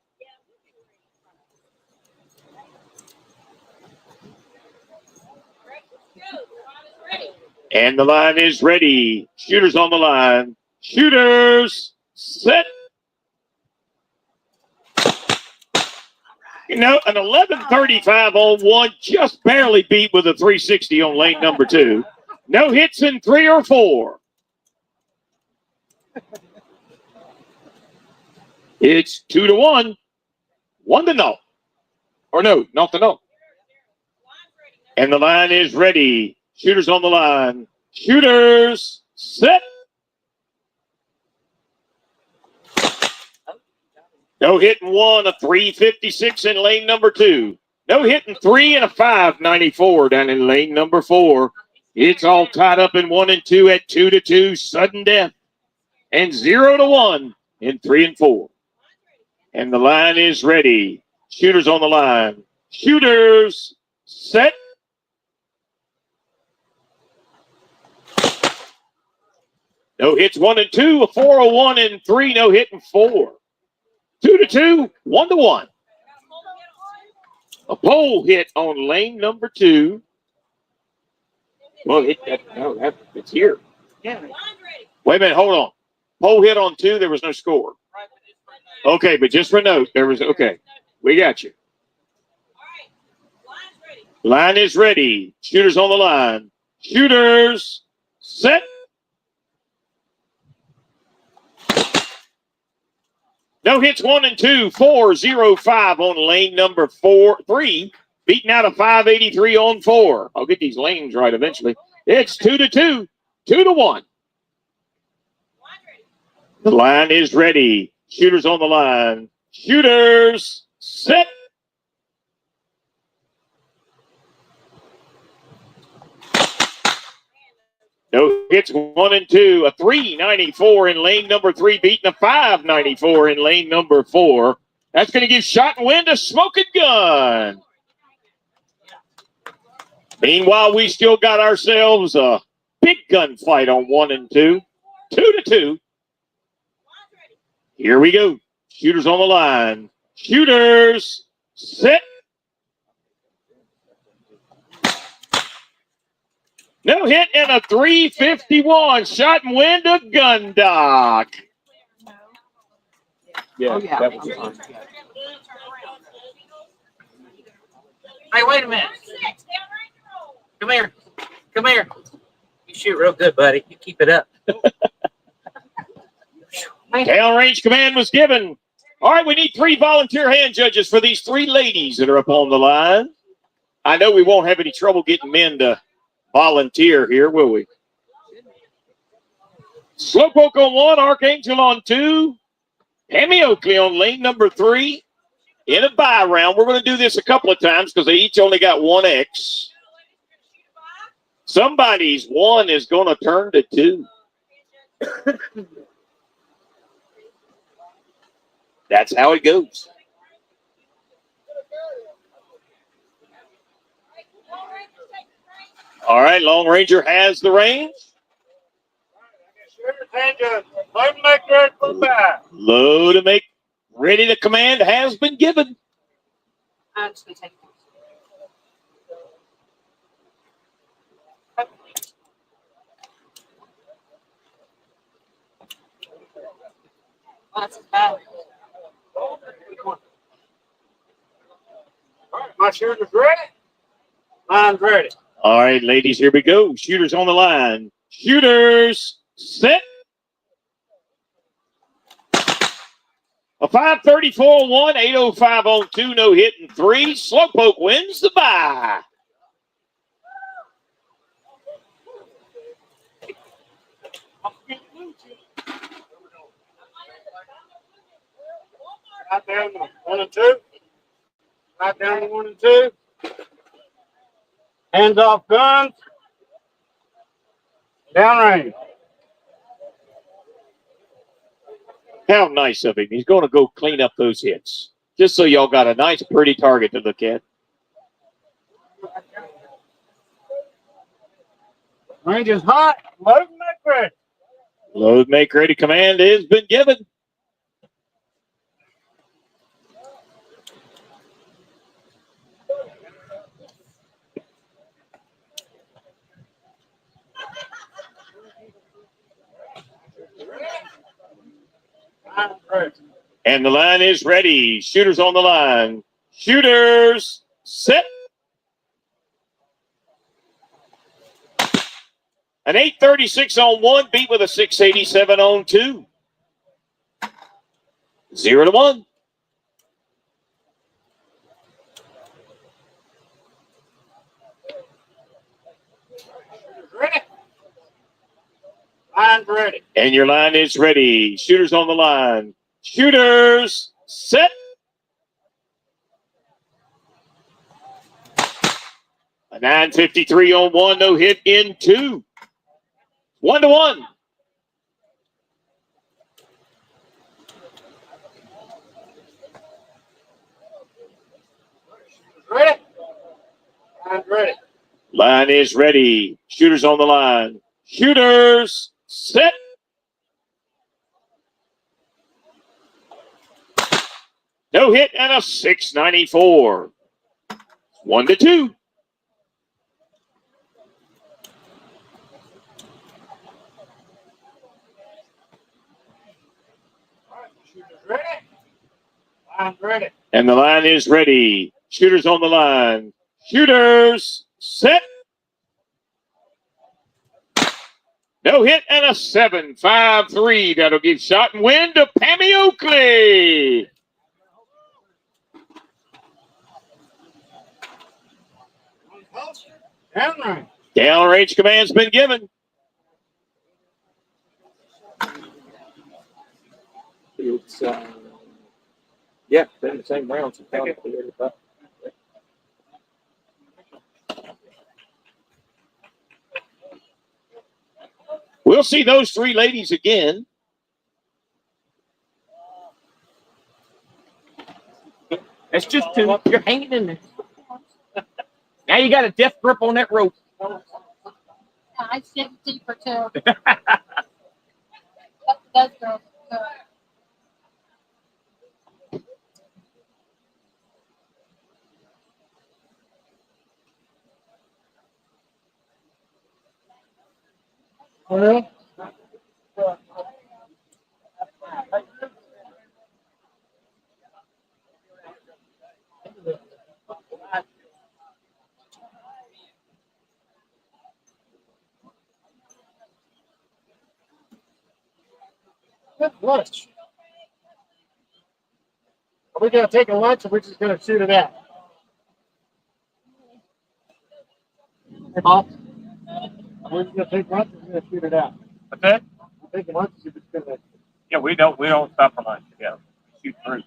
And the line is ready. Shooters on the line. Shooters, set. You know, an 1135 on 1, just barely beat with a 360 on lane number 2. No hits in 3 or 4. It's 2-1, 1-0. Or no, not to no. And the line is ready. Shooters on the line. Shooters, set. No hit in 1, a 356 in lane number 2. No hit in 3 and a 594 down in lane number 4. It's all tied up in 1 and 2 at 2-2, sudden death. And 0-1 in 3 and 4. And the line is ready. Shooters on the line. Shooters, set. No hits 1 and 2, a 4-1 and 3, no hit and 4. 2-2, 1-1. A pole hit on lane number 2. Well, it's here. Yeah. Wait a minute, hold on. Pole hit on 2, there was no score. Okay, but just for note, there was, okay. We got you. Line is ready. Shooters on the line. Shooters, set. No hits 1 and 2, 4-0-5 on lane number 3. Beating out a 583 on 4. I'll get these lanes right eventually. It's 2-2, 2-1. The line is ready. Shooters on the line. Shooters, set. No hits 1 and 2, a 394 in lane number 3, beating a 594 in lane number 4. That's going to give Shot and Wind a smoking gun. Meanwhile, we still got ourselves a big gun fight on 1 and 2, 2-2. Here we go. Shooters on the line. Shooters, set. No hit and a 351. Shot and Wind a gun dock. Yeah, that was fun. Hey, wait a minute. Come here. Come here. You shoot real good, buddy. You keep it up. Tail range command was given. All right, we need 3 volunteer hand judges for these 3 ladies that are up on the line. I know we won't have any trouble getting men to volunteer here, will we? Slowpoke on 1, Archangel on 2, Hemi Oakley on lane number 3. In a bye round, we're going to do this a couple of times because they each only got 1 X. Somebody's 1 is going to turn to 2. That's how it goes. All right, Long Ranger has the range. Low to make ready to command has been given. My shooter's ready. Line's ready. All right, ladies, here we go. Shooters on the line. Shooters, set. A 534 on 1, 805 on 2, no hit and 3. Slowpoke wins the bye. Right down to 1 and 2. Right down to 1 and 2. Hands off guns. Downrange. How nice of him. He's going to go clean up those hits. Just so y'all got a nice, pretty target to look at. Range is hot. Load and make ready. Load, make ready command has been given. And the line is ready. Shooters on the line. Shooters, set. An 836 on 1, beat with a 687 on 2. 0-1. Ready. Line's ready. And your line is ready. Shooters on the line. Shooters, set. A 953 on 1, no hit in 2. 1-1. Ready. Line's ready. Line is ready. Shooters on the line. Shooters, set. No hit and a 694. 1-2. Ready. And the line is ready. Shooters on the line. Shooters set. No hit and a 7-5-3. That'll give shot and win to Pammy Oakley. Downrange. Downrange command's been given. It's, yeah, they're in the same rounds. We'll see those three ladies again. It's just two. You're hanging in there. Now you got a death grip on that rope. I sit deeper too. That's girl. Well, lunch. Are we going to take a lunch or we're just going to shoot it out? Hey, Bob. Are we just going to take lunch or we're going to shoot it out? What's that? We're taking lunch or we're just going to. Yeah, we don't stop for lunch together. Shoot through.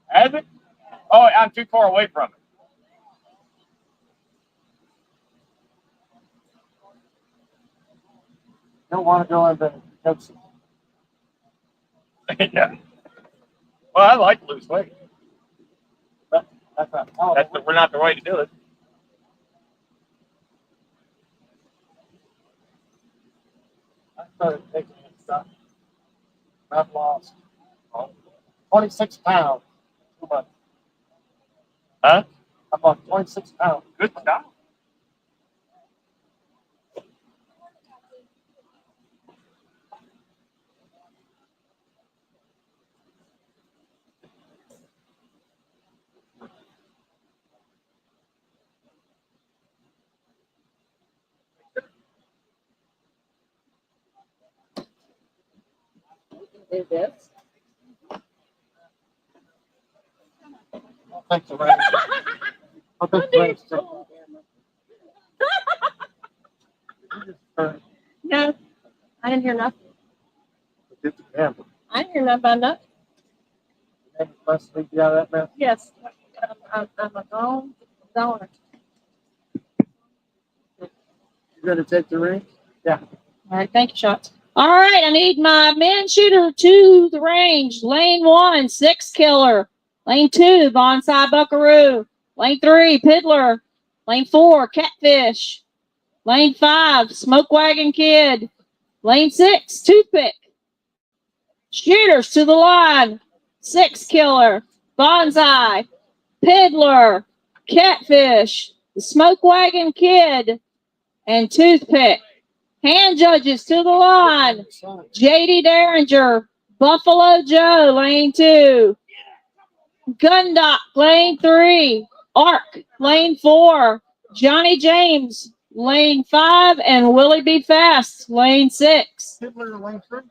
Has it? Oh, I'm too far away from it. Don't want to go into coaching. Yeah. Well, I like to lose weight. That's not. Oh, We're not the way to do it. I started taking stuff. I've lost 26 pounds. Too much. Huh? I've lost 26 pounds. Good stuff. Do this. I'll take the range. I'll take the range. No, I didn't hear nothing. Get the camera. I didn't hear nothing about nothing. Let's leave you out of that mess. Yes, I'm a gone donor. You going to take the ring? Yeah. All right, thank you, Shots. All right, I need my man shooter to the range. Lane 1, 6 Killer. Lane 2, Bonsai Buckaroo. Lane 3, Piddler. Lane 4, Catfish. Lane 5, Smoke Wagon Kid. Lane 6, Toothpick. Shooters to the line. 6 Killer, Bonsai, Piddler, Catfish, the Smoke Wagon Kid, and Toothpick. Hand judges to the line. JD Derringer, Buffalo Joe, lane 2. Gundock, lane 3. Ark, lane 4. Johnny James, lane 5. And Willie B. Fast, lane 6. Piddler, lane 3.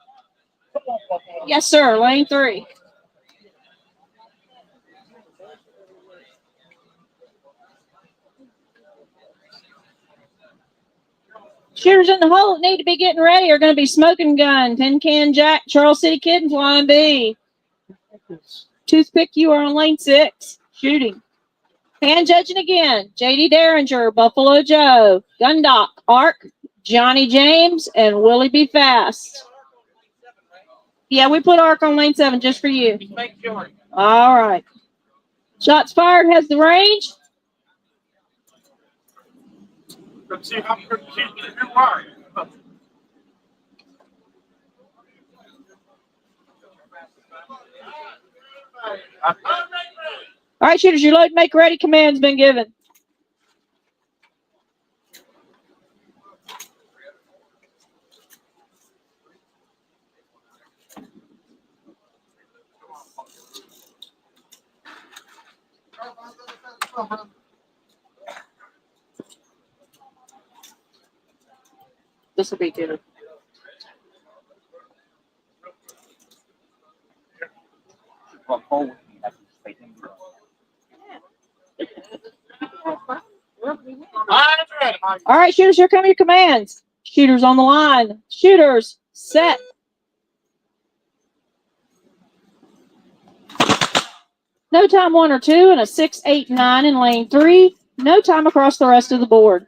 Yes, sir, lane 3. Shooters in the hole that need to be getting ready are going to be Smoking Gun, Tin Can Jack, Charles City Kid, and Flying B. Toothpick, you are on lane 6, shooting. Hand judging again, JD Derringer, Buffalo Joe, Gundock, Ark, Johnny James, and Willie B. Fast. Yeah, we put Ark on lane 7 just for you. Make sure. All right. Shots fired has the range. Let's see how good you are. All right, shooters, your load make ready command's been given. This will be good. All right, shooters, here come your commands. Shooters on the line. Shooters, set. No time 1 or 2 and a 6, 8, 9 in lane 3. No time across the rest of the board.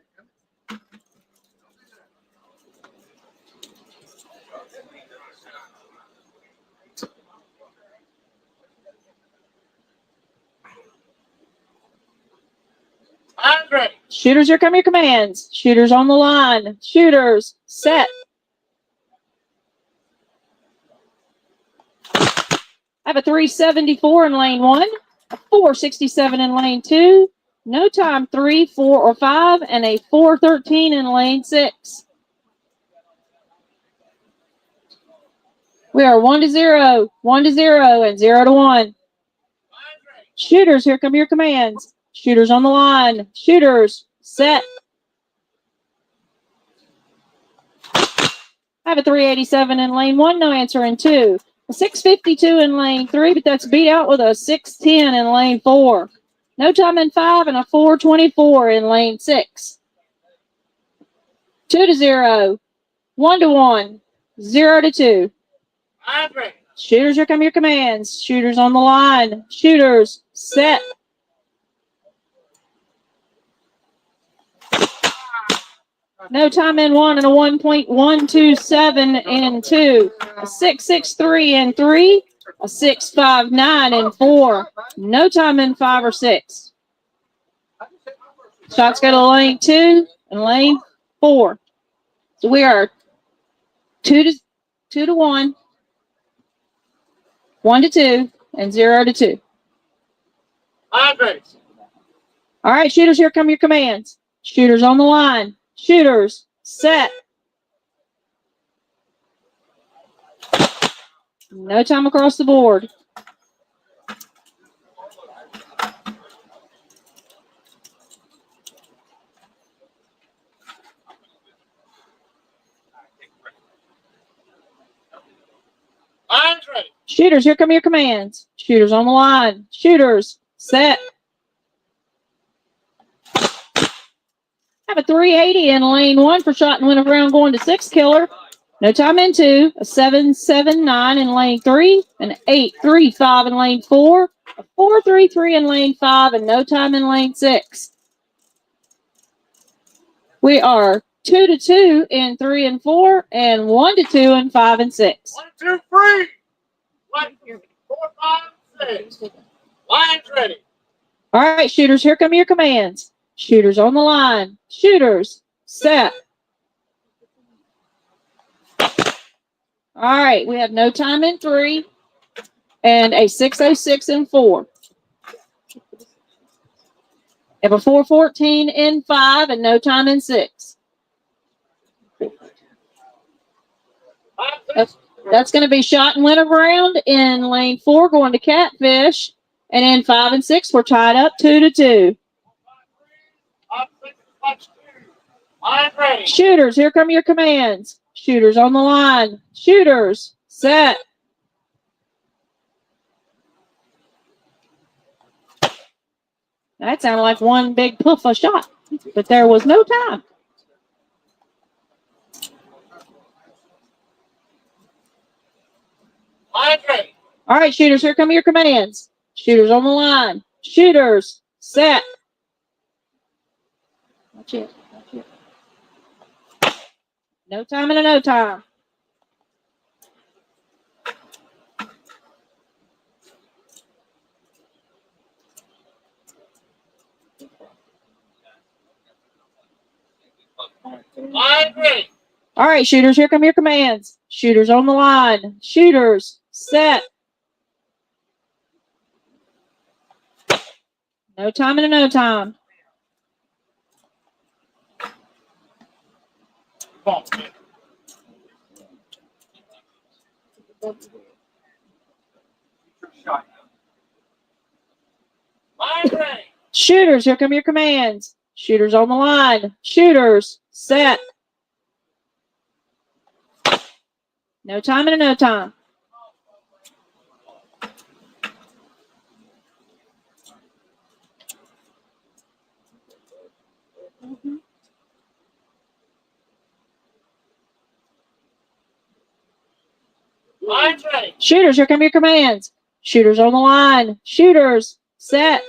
Shooters, here come your commands. Shooters on the line. Shooters, set. I have a 374 in lane 1, a 467 in lane 2, no time 3, 4, or 5, and a 413 in lane 6. We are 1 to 0, 1 to 0, and 0 to 1. Shooters, here come your commands. Shooters on the line. Shooters, set. I have a 387 in lane 1, no answer in 2. A 652 in lane 3, but that's beat out with a 610 in lane 4. No time in 5 and a 424 in lane 6. 2 to 0, 1 to 1, 0 to 2. Shooters, here come your commands. Shooters on the line. Shooters, set. No time in 1 and a 1.127 in 2. A 663 in 3. A 659 in 4. No time in 5 or 6. Shots go to lane 2 and lane 4. So we are 2 to 1, 1 to 2, and 0 to 2. All right, shooters, here come your commands. Shooters on the line. Shooters, set. No time across the board. Shooters, here come your commands. Shooters on the line. Shooters, set. I have a 380 in lane 1 for shot and win of round going to 6 killer. No time in 2. A 779 in lane 3. An 835 in lane 4. A 433 in lane 5. And no time in lane 6. We are 2 to 2 in 3 and 4. And 1 to 2 in 5 and 6. 1, 2, 3. 1, 2, 4, 5, 6. Line's ready. All right, shooters, here come your commands. Shooters on the line. Shooters, set. All right, we have no time in 3 and a 606 in 4. We have a 414 in 5 and no time in 6. That's going to be shot and win of round in lane 4 going to Catfish. And in 5 and 6, we're tied up 2 to 2. Shooters, here come your commands. Shooters on the line. Shooters, set. That sounded like one big puff of shot, but there was no time. All right, shooters, here come your commands. Shooters on the line. Shooters, set. Watch it. Watch it. No time and a no time. All right, shooters, here come your commands. Shooters on the line. Shooters, set. No time and a no time. Ball. Shot. Line ready. Shooters, here come your commands. Shooters on the line. Shooters, set. No time and a no time. Line ready. Shooters, here come your commands. Shooters on the line. Shooters, set.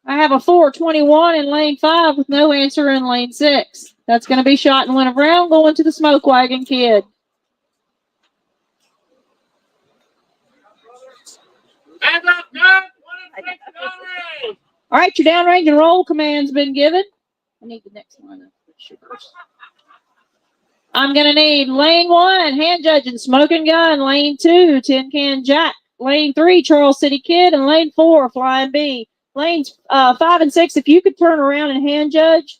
I have a 421 in lane 5 with no answer in lane 6. That's going to be shot and went around going to the smoke wagon kid. Hands up, good. 1 and 6 downrange. All right, your downrange and roll command's been given. I need the next one. I'm going to need lane 1, hand judging, smoking gun. Lane 2, tin can Jack. Lane 3, Charles City Kid. And lane 4, flying B. Lanes 5 and 6, if you could turn around and hand judge.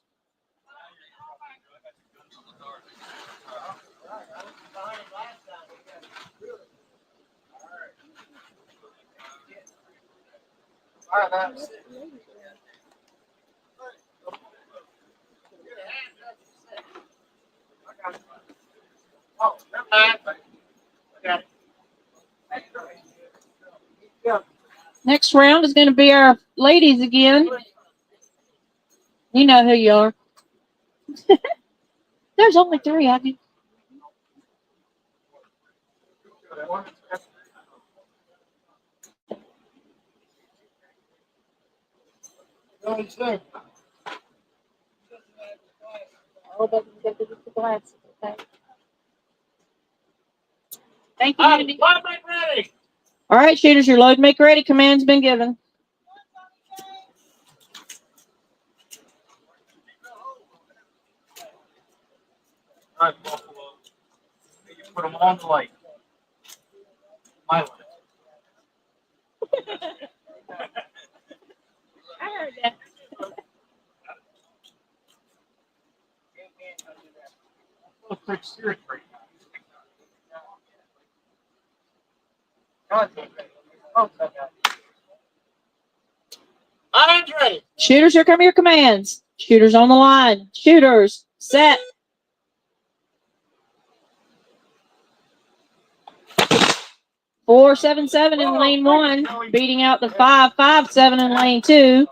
Oh, never mind. I got it. Next round is going to be our ladies again. You know who you are. There's only 3 of you. Thank you, Andy. Line break ready. All right, shooters, your load make ready. Command's been given. All right, Buffalo. You put them on the light. My light. I heard that. Oh, quick steering brake. Line's ready. Shooters, here come your commands. Shooters on the line. Shooters, set. Four 7-7 in lane 1, beating out the 5-5-7 in lane 2.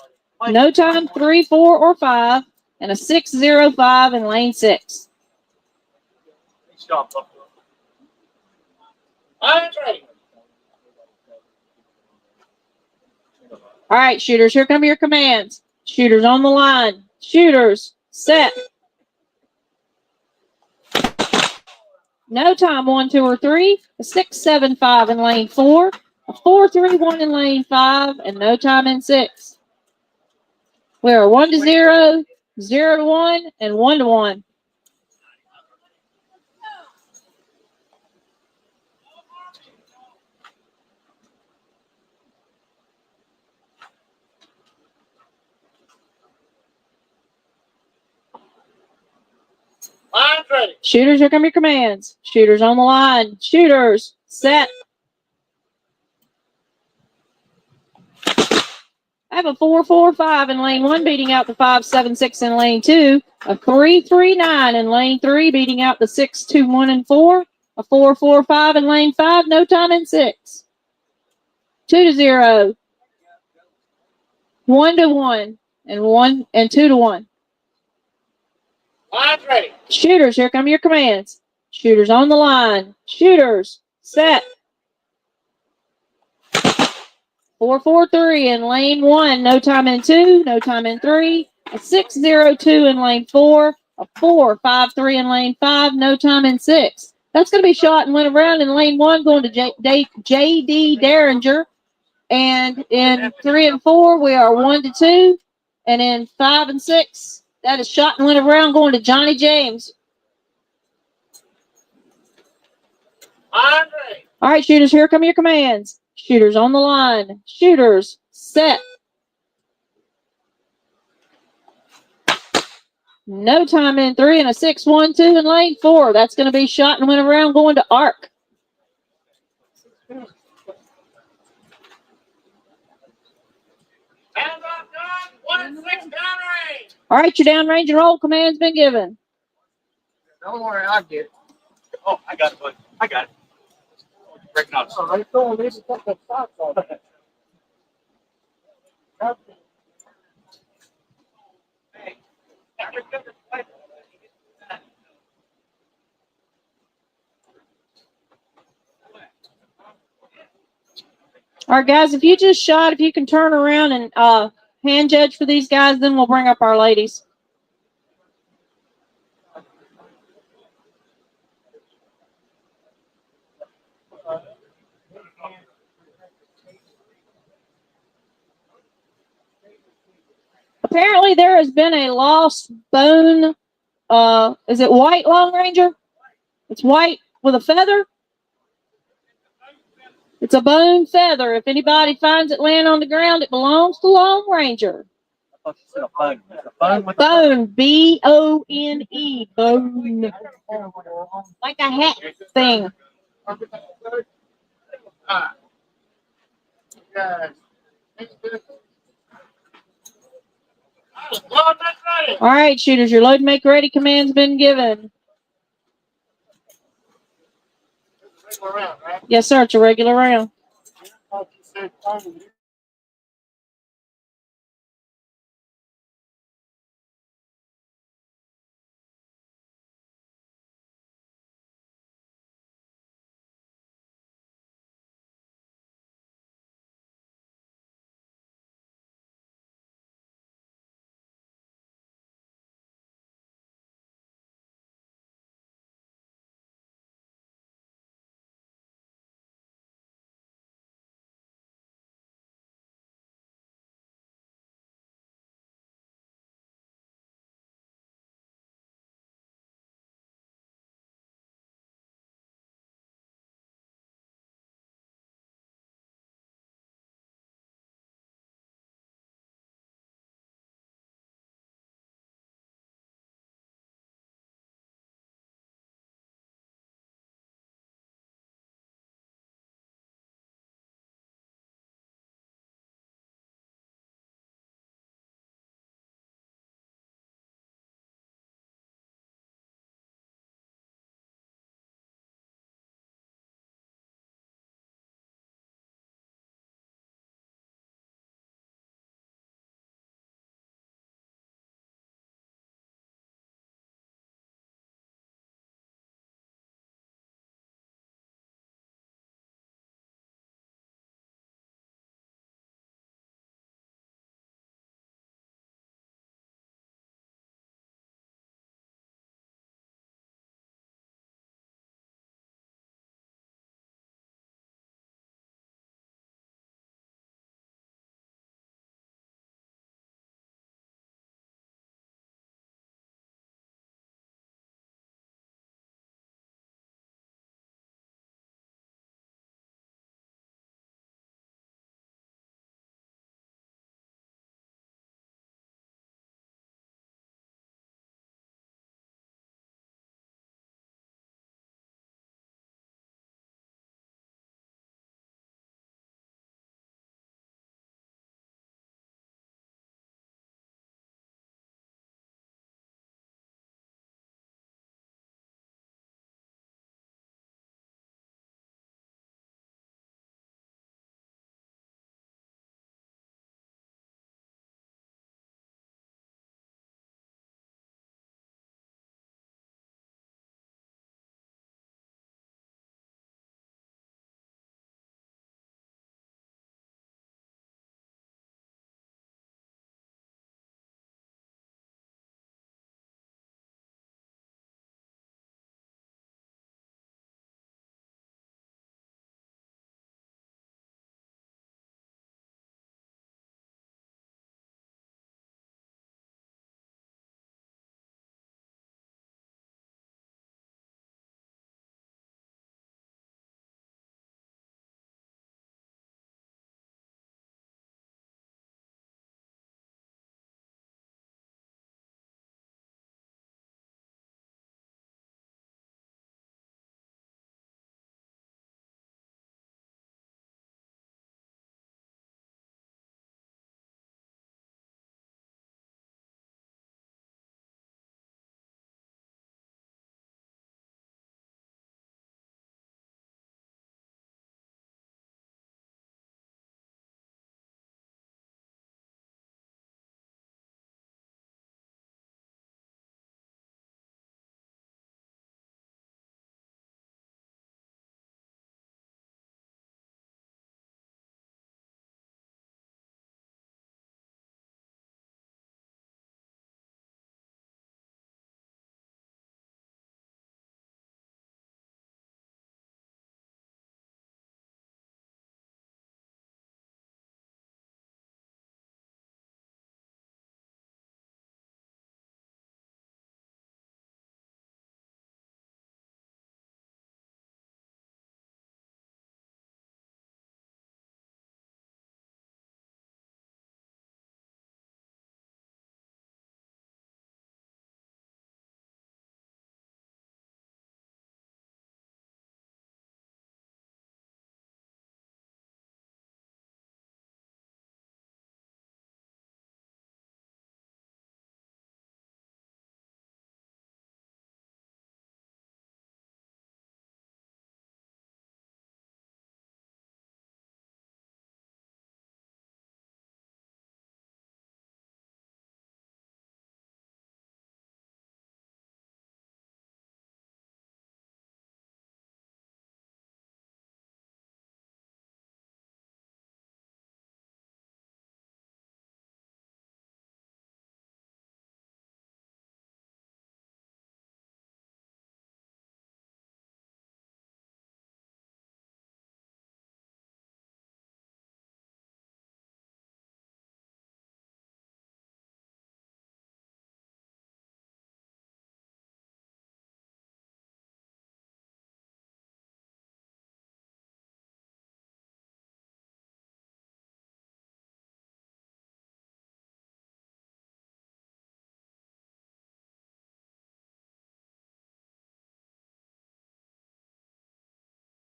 No time 3, 4, or 5, and a 6-0-5 in lane 6. Stop, Buffalo. Line's ready. All right, shooters, here come your commands. Shooters on the line. Shooters, set. No time 1, 2, or 3. A 6-7-5 in lane 4. A 4-3-1 in lane 5, and no time in 6. We are 1-0, 0-1, and 1-1. Line's ready. Shooters, here come your commands. Shooters on the line. Shooters, set. I have a 4-4-5 in lane 1, beating out the 5-7-6 in lane 2. A 3-3-9 in lane 3, beating out the 6-2-1 and 4. A 4-4-5 in lane 5, no time in 6. 2-0. 1-1 and 2-1. Line's ready. Shooters, here come your commands. Shooters on the line. Shooters, set. 4-4-3 in lane 1, no time in 2, no time in 3. A 6-0-2 in lane 4. A 4-5-3 in lane 5, no time in 6. That's going to be shot and went around in lane 1, going to J.D. Derringer. And in 3 and 4, we are 1-2. And in 5 and 6, that is shot and went around, going to Johnny James. Line's ready. All right, shooters, here come your commands. Shooters on the line. Shooters, set. No time in 3 and a 6-1-2 in lane 4. That's going to be shot and went around going to arc. Hands up, John. 1-6 downrange. All right, your downrange and roll command's been given. Don't worry, I'll get it. Oh, I got it, buddy. I got it. Breaking out. I told him to put the socks on. Hey. All right, guys, if you just shot, if you can turn around and hand judge for these guys, then we'll bring up our ladies. Apparently, there has been a lost bone. Is it white, Long Ranger? It's white with a feather? It's a bone feather. If anybody finds it laying on the ground, it belongs to Long Ranger. I thought you said a bone. It's a bone with Bone, B-O-N-E, bone. Like a hat thing. All right, shooters, your load make ready command's been given. Yes, sir, it's a regular round.